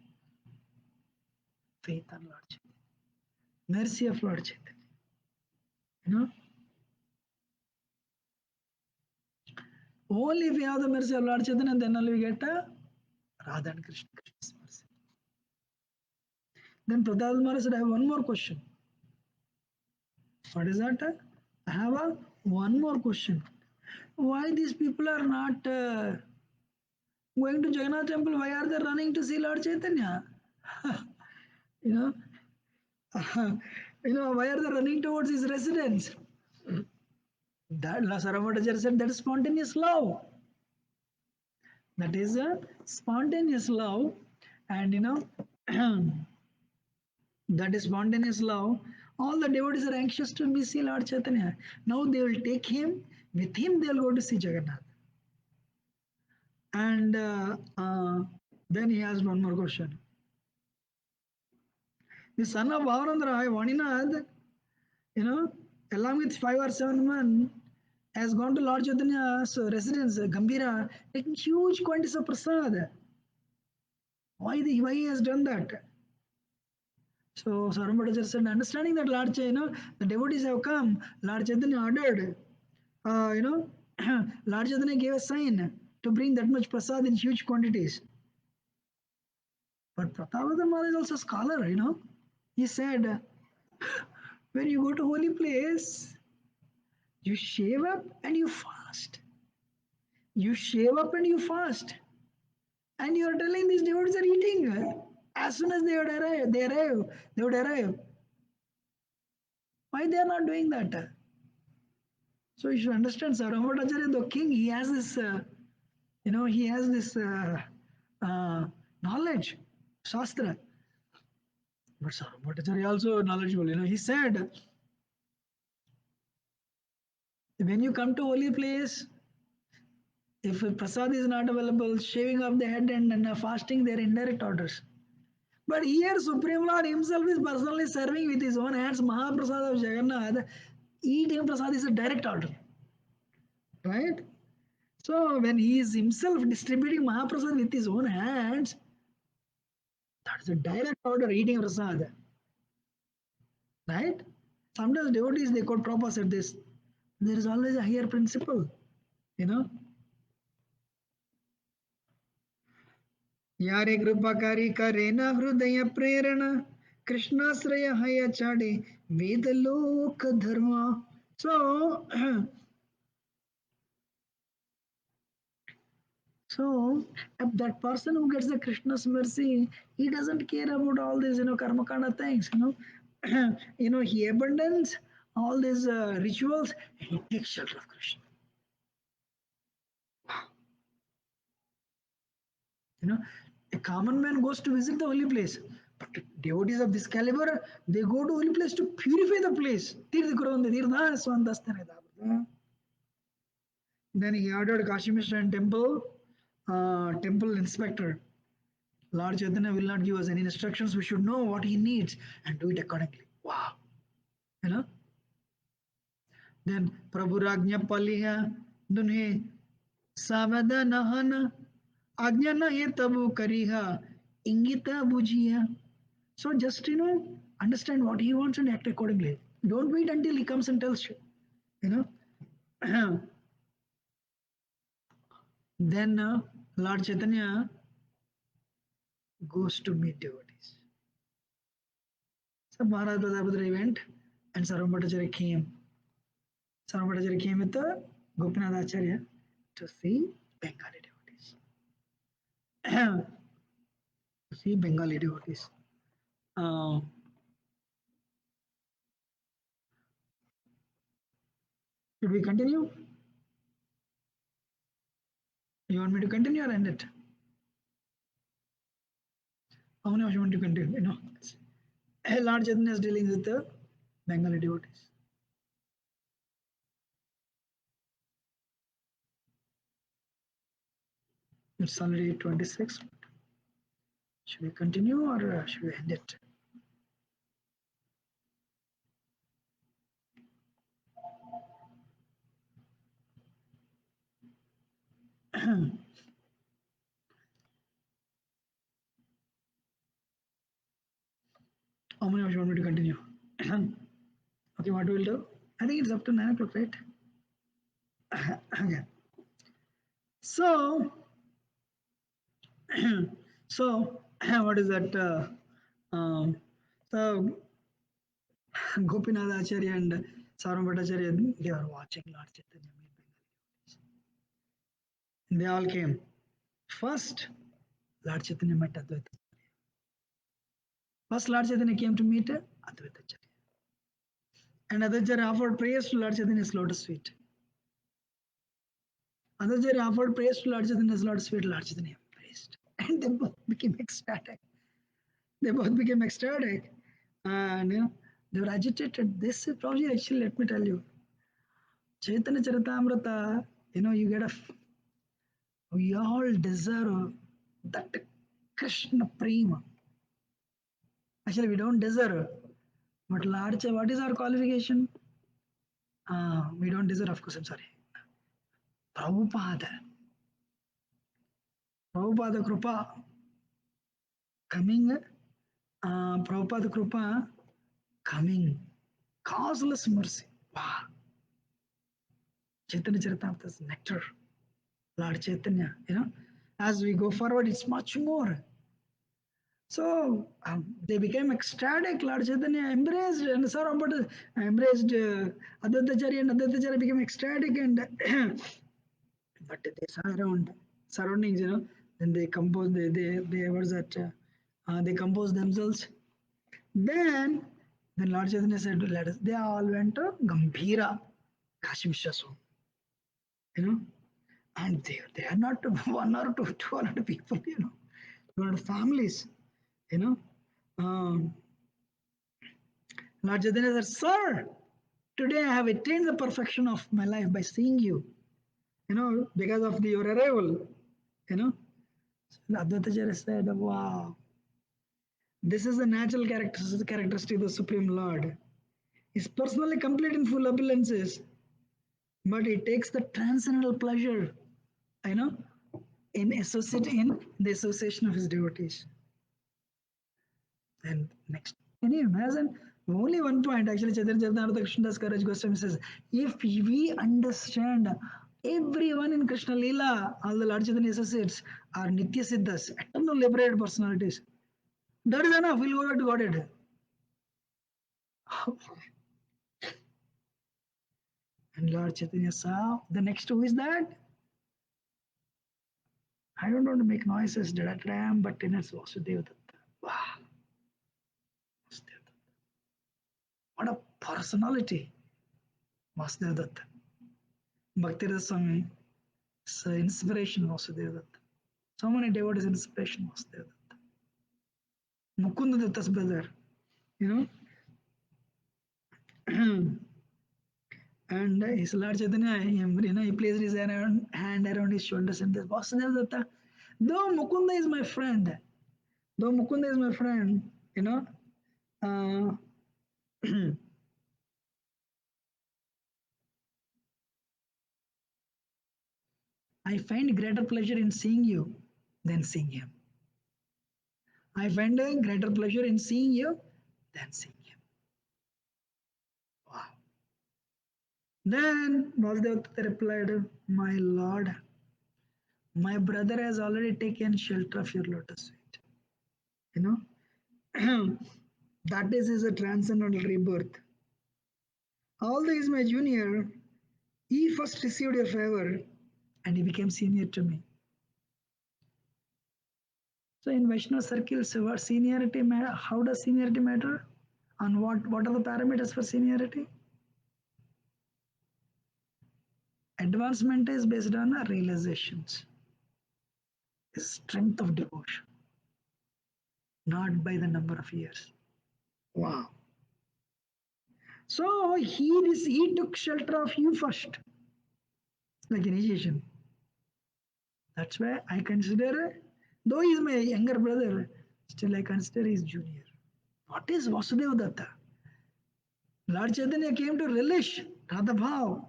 Faith on Lord Chaitanya. Mercy of Lord Chaitanya. You know? Only if you have the mercy of Lord Chaitanya, then only we get a Radha and Krishna's mercy. Then Prahlad Maharaj said, I have one more question. What is that? I have one more question. Why these people are not going to Jagannath temple? Why are they running to see Lord Chaitanya? you know, why are they running towards his residence? That Saramatajar said that is spontaneous love. That is a spontaneous love, and that is spontaneous love. All the devotees are anxious to see Lord Chaitanya. Now they will take him. With him, they will go to see Jagannath. And then he asked one more question. The son of Bhavanandra, Vaninath, along with 5 or 7 men, has gone to Lord Chaitanya's residence, Gambhira, taking huge quantities of prasad. Why he has done that? So Saramatajar said, understanding that Lord Chaitanya, the devotees have come, Lord Chaitanya ordered, Lord Chaitanya gave a sign to bring that much prasad in huge quantities. But Pratavadar Maharaj is also a scholar, He said, when you go to holy place, you shave up and you fast. You shave up and you fast. And you are telling these devotees are eating. As soon as they would arrive. Why they are not doing that? So you should understand, Saramvatacharya, the king, he has this, knowledge, Shastra. But Saramvatacharya also knowledgeable. He said, when you come to holy place, if prasad is not available, shaving off the head and fasting, they are indirect orders. But here, Supreme Lord himself is personally serving with his own hands Mahaprasad of Jagannath. Eating prasad is a direct order. Right? So, when he is himself distributing Mahaprasad with his own hands, that is a direct order eating prasad. Right? Sometimes devotees they quote Prabhupada said this. There is always a higher principle. यारे कृपाकारी करे न हृदय प्रेरणा कृष्णाश्रय हय चाडे वेद लोक धर्म. So, so that person who gets the Krishna's mercy, he doesn't care about all these, karma kind of things, he abandons all these rituals and he takes shelter of Krishna. A common man goes to visit the holy place, but devotees of this caliber, they go to holy place to purify the place. Then he ordered Kashi Mishra and temple inspector. Lord Chaitanya will not give us any instructions. We should know what he needs and do it accordingly. Wow. Then Prabhu Ragnya Paliha Dunhe Savadanahan Ajna ye tabu kariha ingita bujiya. So just understand what he wants and act accordingly. Don't wait until he comes and tells you. You know. Then Lord Chaitanya goes to meet devotees. So Maharaj Pradapatra went and Sarvabhattacharya came. Sarvabhattacharya came with the Gopinath Acharya to see Bengali devotees. To see Bengali devotees. Uh, should we continue? You want me to continue or end it? How many of you want to continue? Lord Chaitanya is dealing with the Bengali devotees. It's already 26. Should we continue or should we end it? How many of you want me to continue? Okay, what we'll do? I think it's up to 9 o'clock, right? Okay. So, so what is that? So Gopinath Acharya and Sarvam Bhattacharya, they are watching Lord Chaitanya meet Bengali. They all came. First, Lord Chaitanya met Advaita. First, Lord Chaitanya came to meet Advaita Acharya. And Advaita Acharya offered praise to Lord Chaitanya's lotus feet. Advaita Acharya offered praise to Lord Chaitanya's lotus feet. Lord Chaitanya praised. And they both became ecstatic. They both became ecstatic. And they were agitated. This is probably actually, let me tell you, Chaitanya Charitamrita, you get we all deserve that Krishna Prema. Actually, we don't deserve. But Lord, what is our qualification? We don't deserve, of course, I'm sorry. Prabhupada. Prabhupada Krupa coming, Prabhupada Krupa coming. Causeless mercy. Wow. Chaitanya Charitamrita is nectar. Lord Chaitanya, as we go forward, it's much more. So they became ecstatic. Lord Chaitanya embraced and Sarvabhatta embraced Advaitacharya, and Advaitacharya became ecstatic. And but they saw around surroundings, then they composed. They was that they composed themselves. Then Lord Chaitanya said, "Let us." They all went to Gambhira, Kashi Vishwaswam, and they are not one or two, 200 people, 200 families, you know. Um, Lord Chaitanya said, "Sir, today I have attained the perfection of my life by seeing you, because of your arrival, you know." So Advaitacharya said, "Wow, this is the natural characteristic of the Supreme Lord. He's personally complete in full opulences, but he takes the transcendental pleasure, you know, in the association of his devotees." And next, can you imagine? Only one point actually, Chaitanya Charitamrita Krishnadas Karaj Goswami says, if we understand everyone in Krishna Leela, all the Lord Chaitanya associates are Nitya Siddhas, eternal liberated personalities. That is enough, we'll go back to Godhead. And Lord Chaitanya saw the next who is that? I don't want to make noises, but in it's Vasudeva Datta. Wow. Vasudeva Datta. What a personality, Vasudeva Datta. Bhakti Swami, it's inspiration Vasudeva Datta. So many devotees inspiration Vasudeva Datta. Mukunda Datta's brother, you know. And his Lord Chaitanya, he placed his hand around his shoulders and said, Vasudeva Datta, though Mukunda is my friend, uh, I find greater pleasure in seeing you than seeing him. I find a greater pleasure in seeing you than seeing him. Wow. Then Vasudevata replied, My Lord, my brother has already taken shelter of your lotus feet. You know, that is a transcendental rebirth. Although he is my junior, he first received a favor and he became senior to me. So in Vaishnava circles, what seniority matter? How does seniority matter? And what are the parameters for seniority? Advancement is based on our realizations, the strength of devotion, not by the number of years. Wow. So he took shelter of you first, like initiation. That's why I consider, though he is my younger brother, still I consider he is junior. What is Vasudeva Datta? Lord Chaitanya came to relish Radha Bhav.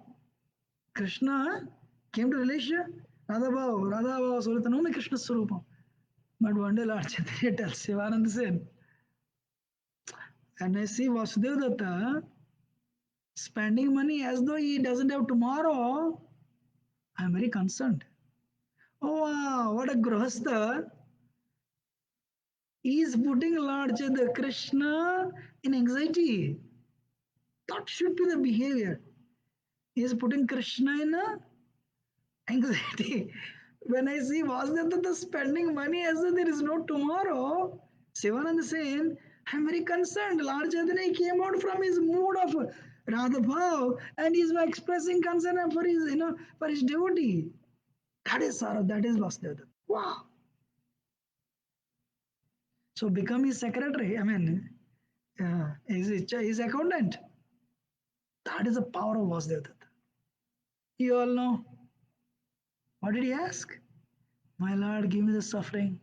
Krishna came to relish Radha Bhav. Radha Bhav Suritanome Krishna Swarupam. But one day Lord Chaitanya tells Sivananda Sen, and I see Vasudeva Datta spending money as though he doesn't have tomorrow, I'm very concerned. Oh wow, what a grahastha. He is putting Lord Chaitanya Krishna in anxiety. That should be the behavior. He is putting Krishna in anxiety. When I see Vasudeva spending money as though there is no tomorrow, Sivananda saying, I'm very concerned. Lord Chaitanya came out from his mood of Radha Bhav and he is expressing concern for his, for his devotee. That is Sarah, that is Vasudeva. Wow. So become his secretary, I mean, his accountant. That is the power of Vasudeva. You all know. What did he ask? My Lord, give me the suffering,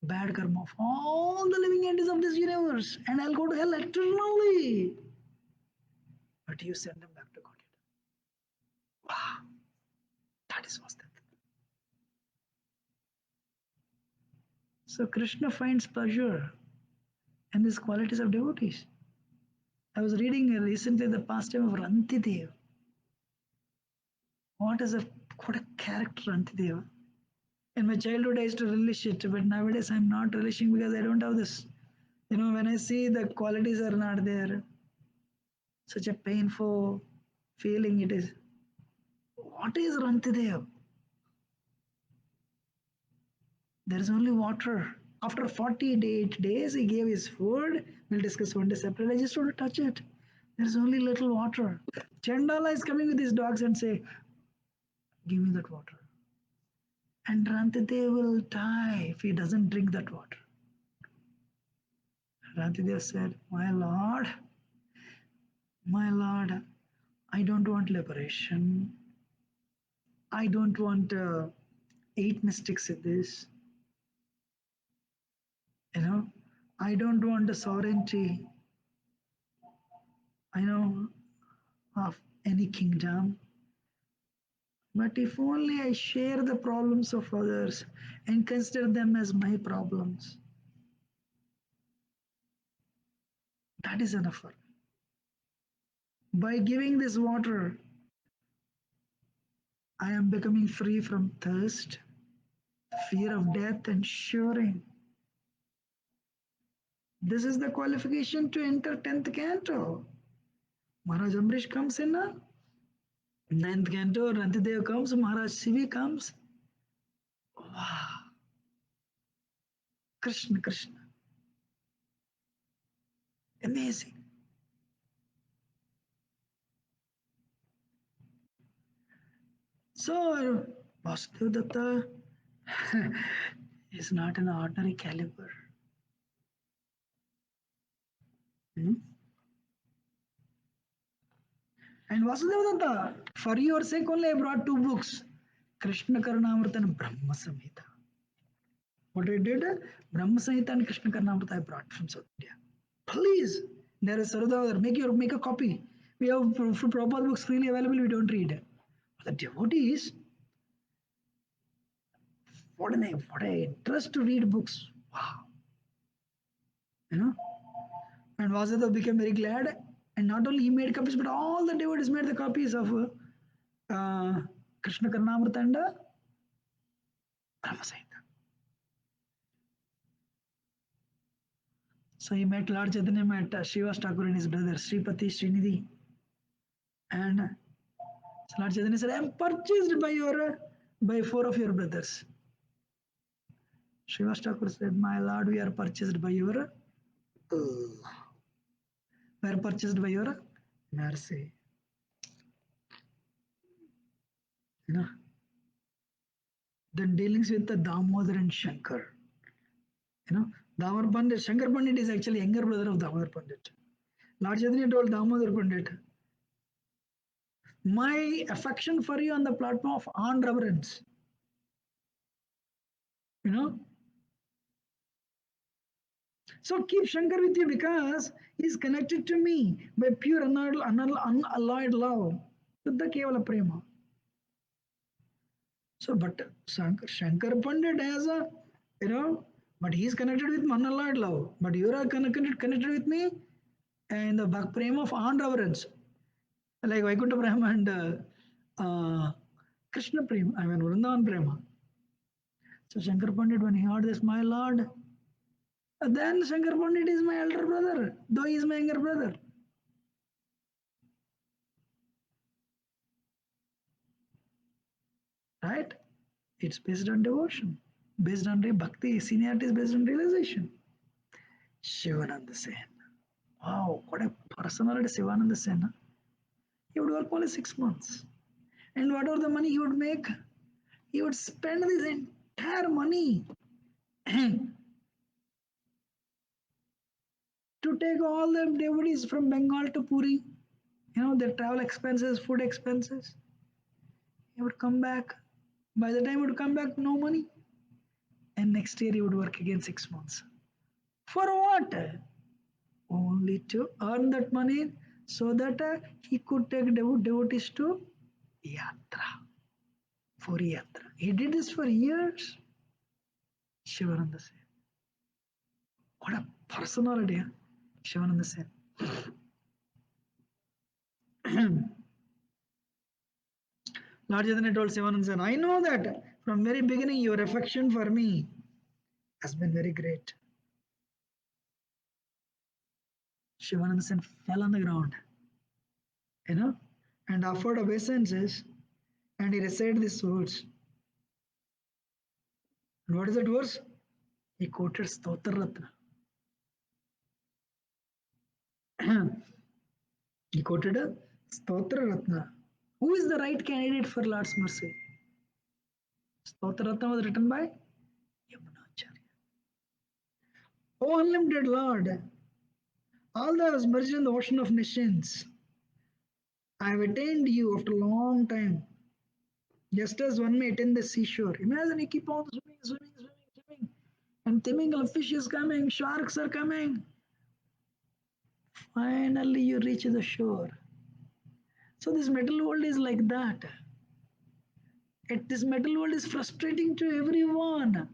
bad karma of all the living entities of this universe, and I'll go to hell eternally. But you send them back to God. Wow, that is Vasudeva. So Krishna finds pleasure in these qualities of devotees. I was reading recently the pastime of Rantidev. What a character Rantidev. In my childhood, I used to relish it, but nowadays I'm not relishing because I don't have this. When I see the qualities are not there, such a painful feeling it is. What is Rantidev? There is only water. After 48 days, he gave his food. We'll discuss one day separately. I just want to touch it. There is only little water. Chandala is coming with his dogs and say, give me that water. And Rantidev will die if he doesn't drink that water. Rantidev said, my Lord, I don't want liberation. I don't want 8 mystics in this. I don't want the sovereignty, of any kingdom. But if only I share the problems of others and consider them as my problems, that is enough for me. By giving this water, I am becoming free from thirst, fear of death, and shivering. This is the qualification to enter 10th canto. Maharaj Amrish comes in now. 9th canto, Rantidev comes, Maharaj Sivi comes. Wow. Krishna, Krishna. Amazing. So, Vasudeva Datta is not an ordinary caliber. Hmm? And Vasudeva Datta, for your sake only I brought 2 books, Krishna Karnamrita and Brahma Samhita. What I did, Brahma Samhita and Krishna Karnamrita I brought from South India. Please, there is Sarada, make a copy. We have Prabhupada books freely available, we don't read. The devotees, what a interest to read books. Wow. You know? And Vasudeva became very glad. And not only he made copies, but all the devotees made the copies of Krishna Karnamrita and Brahma Samhita. So he met Lord Chaitanya, met Srivas Thakur and his brother Sripati, Srinidhi. And Lord Chaitanya said, I am purchased by four of your brothers. Srivas Thakur said, my lord, we are purchased by your we are purchased by your mercy. You know. Then dealings with the Damodar and Shankar. You know, Damodar Pandit, Shankar Pandit is actually younger brother of Damodar Pandit. Lord Chaitanya told Damodar Pandit, my affection for you on the platform of honor reverence. You know, so keep Shankar with you because he is connected to me by pure unalloyed love. Shuddha Kevala Prema. So, but Shankar Pandit has a, you know, but he is connected with unalloyed love. But you are connected with me and the Bhak Prema of honor reverence. Like Vaikuntha Prema and Krishna Prema, I mean Vrindavan Prema. So Shankar Pandit, when he heard this, my lord, then Shankar Pandit is my elder brother, though he is my younger brother. Right? It's based on devotion, based on bhakti, seniority is based on realization. Shivananda Sen. Wow, what a personality Shivananda Sen. Huh? He would work only 6 months. And whatever the money he would make, he would spend this entire money to take all the devotees from Bengal to Puri. You know, their travel expenses, food expenses. He would come back. By the time he would come back, no money. And next year he would work again 6 months. For what? Only to earn that money so that he could take devotees to yatra, for yatra. He did this for years. Shivananda said, what a personality, huh? Shivananda said. Lord Chaitanya told Shivananda, I know that from very beginning your affection for me has been very great. Shivananda Sen fell on the ground, you know, and offered obeisances, and he recited these words. And what is that verse? He quoted Stotra Ratna. He quoted a Stotra Ratna. Who is the right candidate for Lord's mercy? Stotra Ratna was written by Yamunacharya. O unlimited Lord, although I was merged in the ocean of nations, I have attained you after a long time. Just as one may attain the seashore. Imagine you keep on swimming. And Timingal fish is coming, sharks are coming. Finally, you reach the shore. So, this metal world is like that. This metal world is frustrating to everyone.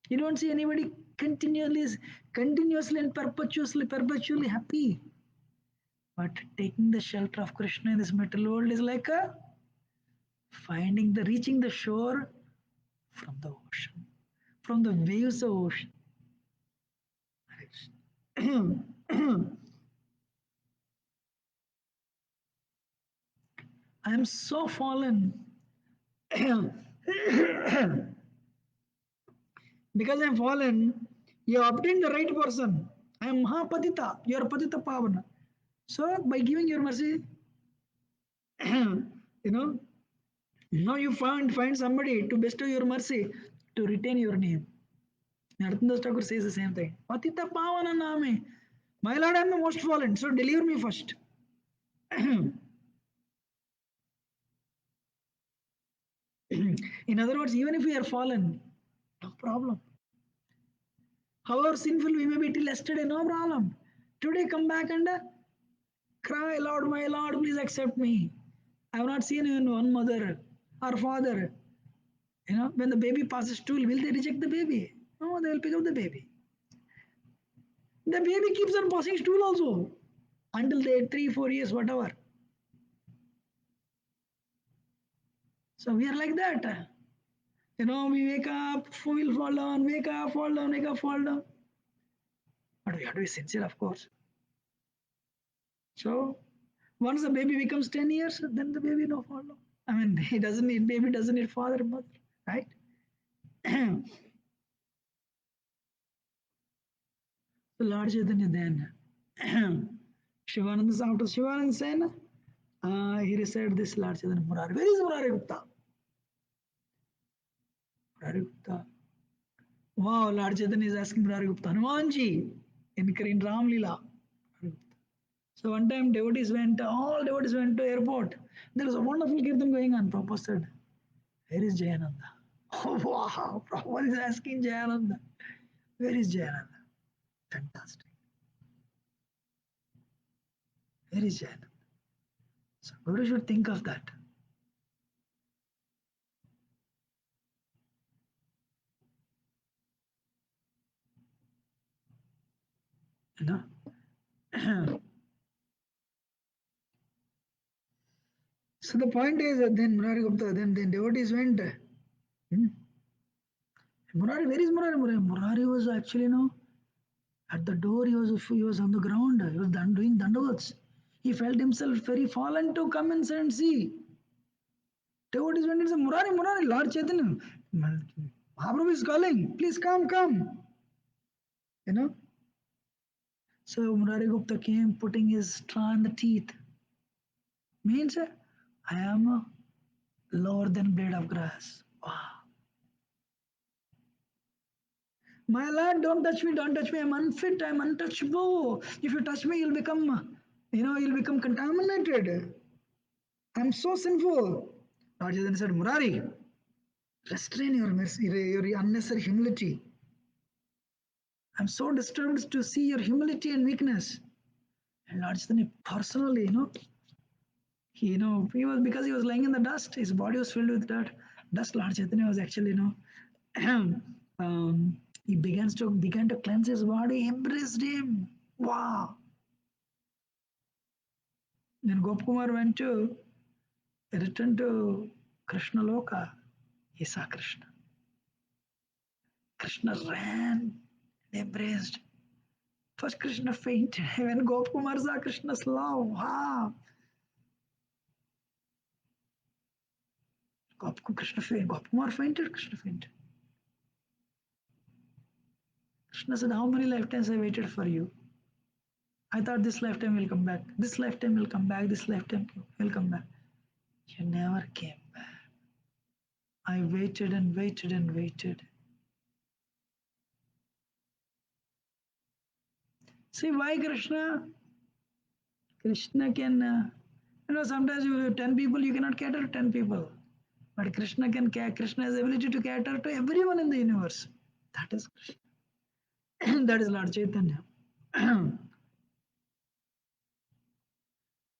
You don't see anybody continuously and perpetually happy. But taking the shelter of Krishna in this metal world is like reaching the shore from the ocean, from the waves of ocean. I am so fallen because I am fallen. You have obtained the right person. I am Mahapatita. You are Patita Pavana. So by giving your mercy, you know, now you find somebody to bestow your mercy to retain your name. Narottam Thakur says the same thing. Patita Pavana Name. My Lord, I am the most fallen, so deliver me first. In other words, even if we are fallen, no problem. However sinful we may be till yesterday, no problem. Today come back and cry, Lord, my Lord, please accept me. I have not seen even one mother or father When the baby passes stool, will they reject the baby? No, they will pick up the baby. The baby keeps on passing stool also until they 3 4 years, whatever. So we are like that. We wake up, we'll fall down, wake up, fall down, wake up, fall down. But we have to be sincere, of course. So once the baby becomes 10 years, then the baby no fall down. I mean, he doesn't need baby, doesn't need father and mother, right? So Lord Chaitanya then, Shivananda, after Shivananda Sen, he recited this Lord Chaitanya Murari. Where is Murari Gupta? Murari Gupta. Wow, Lord Chaitanya is asking Murari Gupta, Hanumanji, in Ram Lila. So one time all devotees went to airport. There was a wonderful kirtan going on. Prabhupada said, where is Jayananda? Oh wow, Prabhupada is asking Jayananda. Where is Jayananda? Fantastic. Where is Jayananda? So everybody should think of that. You know. So the point is that then Murari Gupta, then devotees went. Murari, where is Murari? Murari was actually, at the door. He was on the ground. He was doing dandavats. He felt himself very fallen to come inside and see. Devotees went and said, Murari, Murari, Lord Chaitanya, Mahaprabhu is calling. Please come, come. You know. So Murari Gupta came, putting his straw in the teeth. Means, I am lower than blade of grass. Wow. My Lord, don't touch me, don't touch me. I'm unfit, I'm untouchable. If you touch me, you'll become contaminated. I'm so sinful. Lord Chaitanya said, Murari, restrain your unnecessary humility. I'm so disturbed to see your humility and weakness. And Lord Chaitanya personally, he was, because he was lying in the dust, his body was filled with dirt. Dust. Lord Chaitanya was actually, he began to cleanse his body, embraced him. Wow. Then Gopkumar returned to Krishna Loka. He saw Krishna. Krishna ran and embraced. First Krishna fainted. When Gopkumar saw Krishna's love, wow. Krishna fainted. Gopkumar fainted, Krishna fainted. Krishna said, how many lifetimes I waited for you? I thought this lifetime will come back. This lifetime will come back. This lifetime will come back. You never came back. I waited and waited and waited. See why Krishna? Krishna can, sometimes you have 10 people, you cannot cater to 10 people. But Krishna has the ability to cater to everyone in the universe. That is Krishna. That is Lord Chaitanya.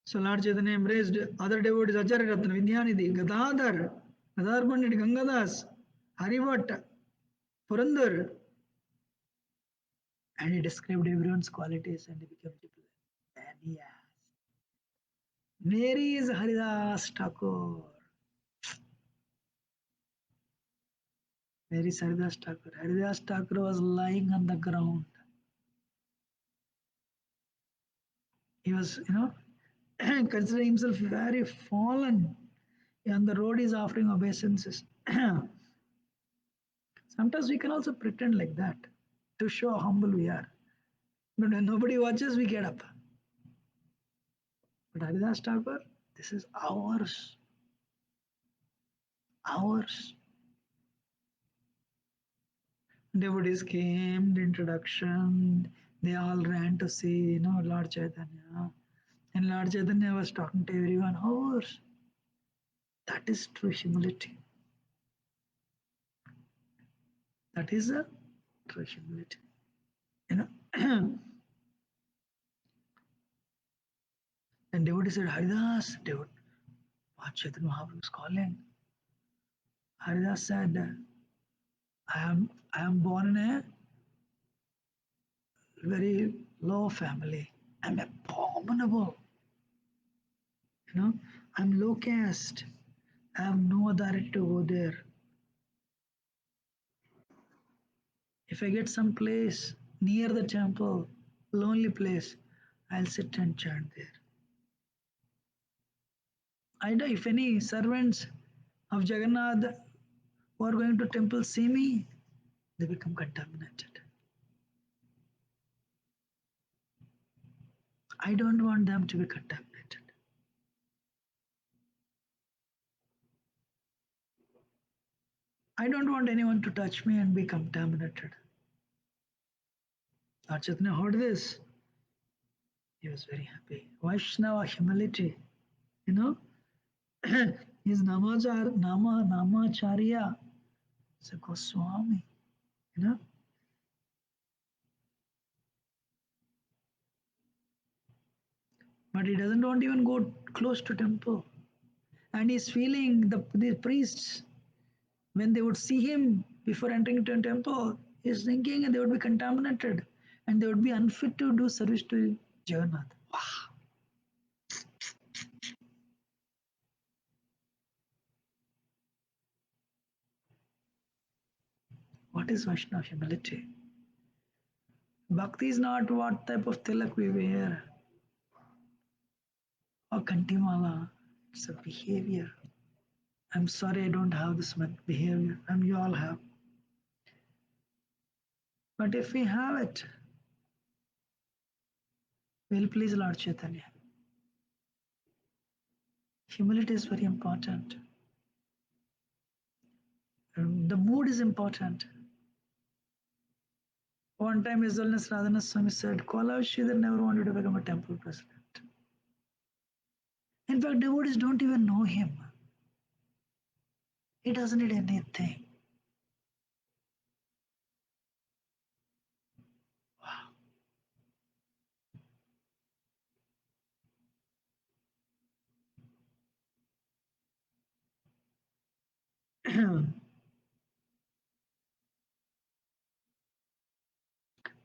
So Lord Chaitanya embraced other devotees, Acharya Ratna, Vidyanidhi, Gadadhar Pandit, Gangadas, Harivat, Purandar, and he described everyone's qualities and he became jubilant. And he asked, Mary is Haridas Thakur. Where is Haridas Thakur? Haridas Thakur was lying on the ground. He was, considering himself very fallen. On the road, he's offering obeisances. Sometimes we can also pretend like that to show how humble we are. But when nobody watches, we get up. But Haridas Thakur, this is ours. Ours. Devotees came, the introduction, they all ran to see, Lord Chaitanya. And Lord Chaitanya was talking to everyone, ours. That is true humility. That is a true humility. And devotee said, Haridas, what Chaitanya Mahaprabhu is calling. Haridas said, I am born in a very low family. I'm abominable. You know, I'm low caste. I have no authority to go there. If I get some place near the temple, lonely place, I'll sit and chant there. I know if any servants of Jagannath who are going to temple see me, they become contaminated. I don't want them to be contaminated. I don't want anyone to touch me and be contaminated. Lord Chaitanya heard this. He was very happy. Vaishnava humility, you know, his Namacharya is a Goswami, you know. But he doesn't want to even go close to temple. And he's feeling the priests, when they would see him before entering into a temple, he's thinking they would be contaminated and they would be unfit to do service to Jagannath. Wow. What is Vaishnava humility? Bhakti is not what type of tilak we wear or kantimala. It's a behavior. I'm sorry I don't have this much behavior, and you all have. But if we have it, we'll please Lord Chaitanya. Humility is very important. The mood is important. One time His Holiness Radhanath Swami said, Kola Sridhar never wanted to become a temple president. In fact, devotees don't even know him. He doesn't need anything. Wow.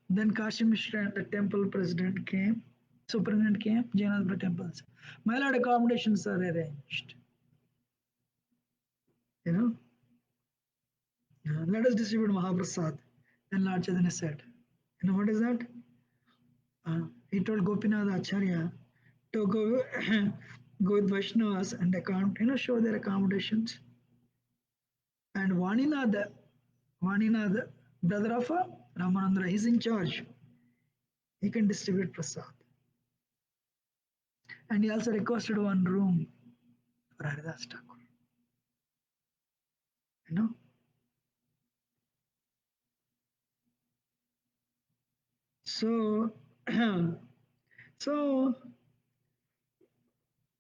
Then Kashi Mishra and the temple president came, superintendent came, Jagannath temples. My lord, accommodations are arranged. You know, let us distribute Mahaprasad. Then Lord Chaitanya said, you know what is that? He told Gopinath Acharya to go, go with Vaishnavas and show their accommodations. And Vaninath, brother of Ramanandra, he's in charge. He can distribute prasad. And he also requested one room for Haridas Thakur. You know, so so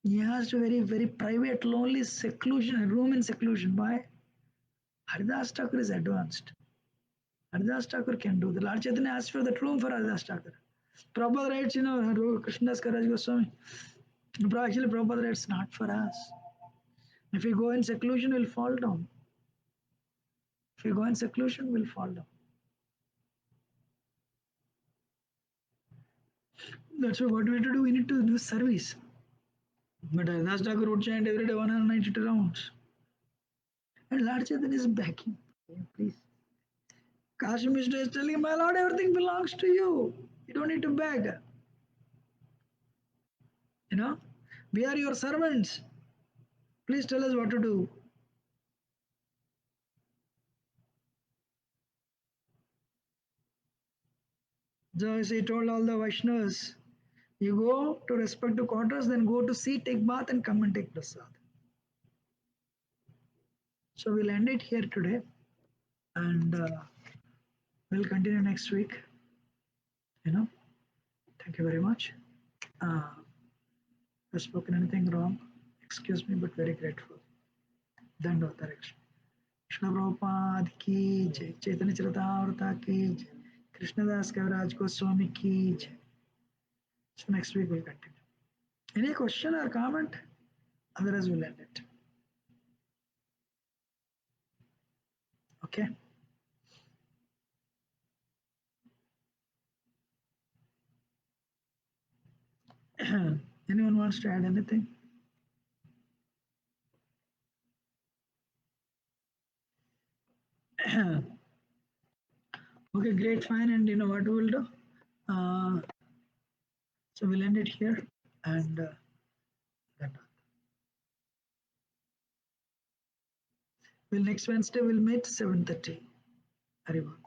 he has a very private, lonely seclusion, room in seclusion. Why? Haridas Thakur is advanced. Haridas Thakur can do. The Lord Chaitanya asked for that room for Haridas Thakur. Prabhupada writes, Krishnadas Karaj Goswami. Actually, Prabhupada writes, not for us. If we go in seclusion, we'll fall down. If we go in seclusion, we'll fall down. That's why what we have to do, we need to do service. But Haridas Thakur would chant every day 192 rounds. And Lord Chaitanya is backing. Please. Kashi Mishra is telling, my lord, everything belongs to you. You don't need to beg. You know, we are your servants. Please tell us what to do. So he told all the Vaishnavas, you go to respective quarters, then go to see, take bath, and come and take prasad. So we'll end it here today, and we'll continue next week. Thank you very much. I've spoken anything wrong, excuse me, but very grateful. Dandavad direction. Krishna Prabhupada ki jai, Chaitanya Charitamrita ki jai, Krishnadas Kaviraj Goswami ki jai. So next week we'll continue. Any question or comment? Otherwise we'll end it. Okay. Anyone wants to add anything? Okay, great, fine. And you know what we will do? Uh, so we'll end it here, and then next Wednesday we'll meet 7:30. Haribo.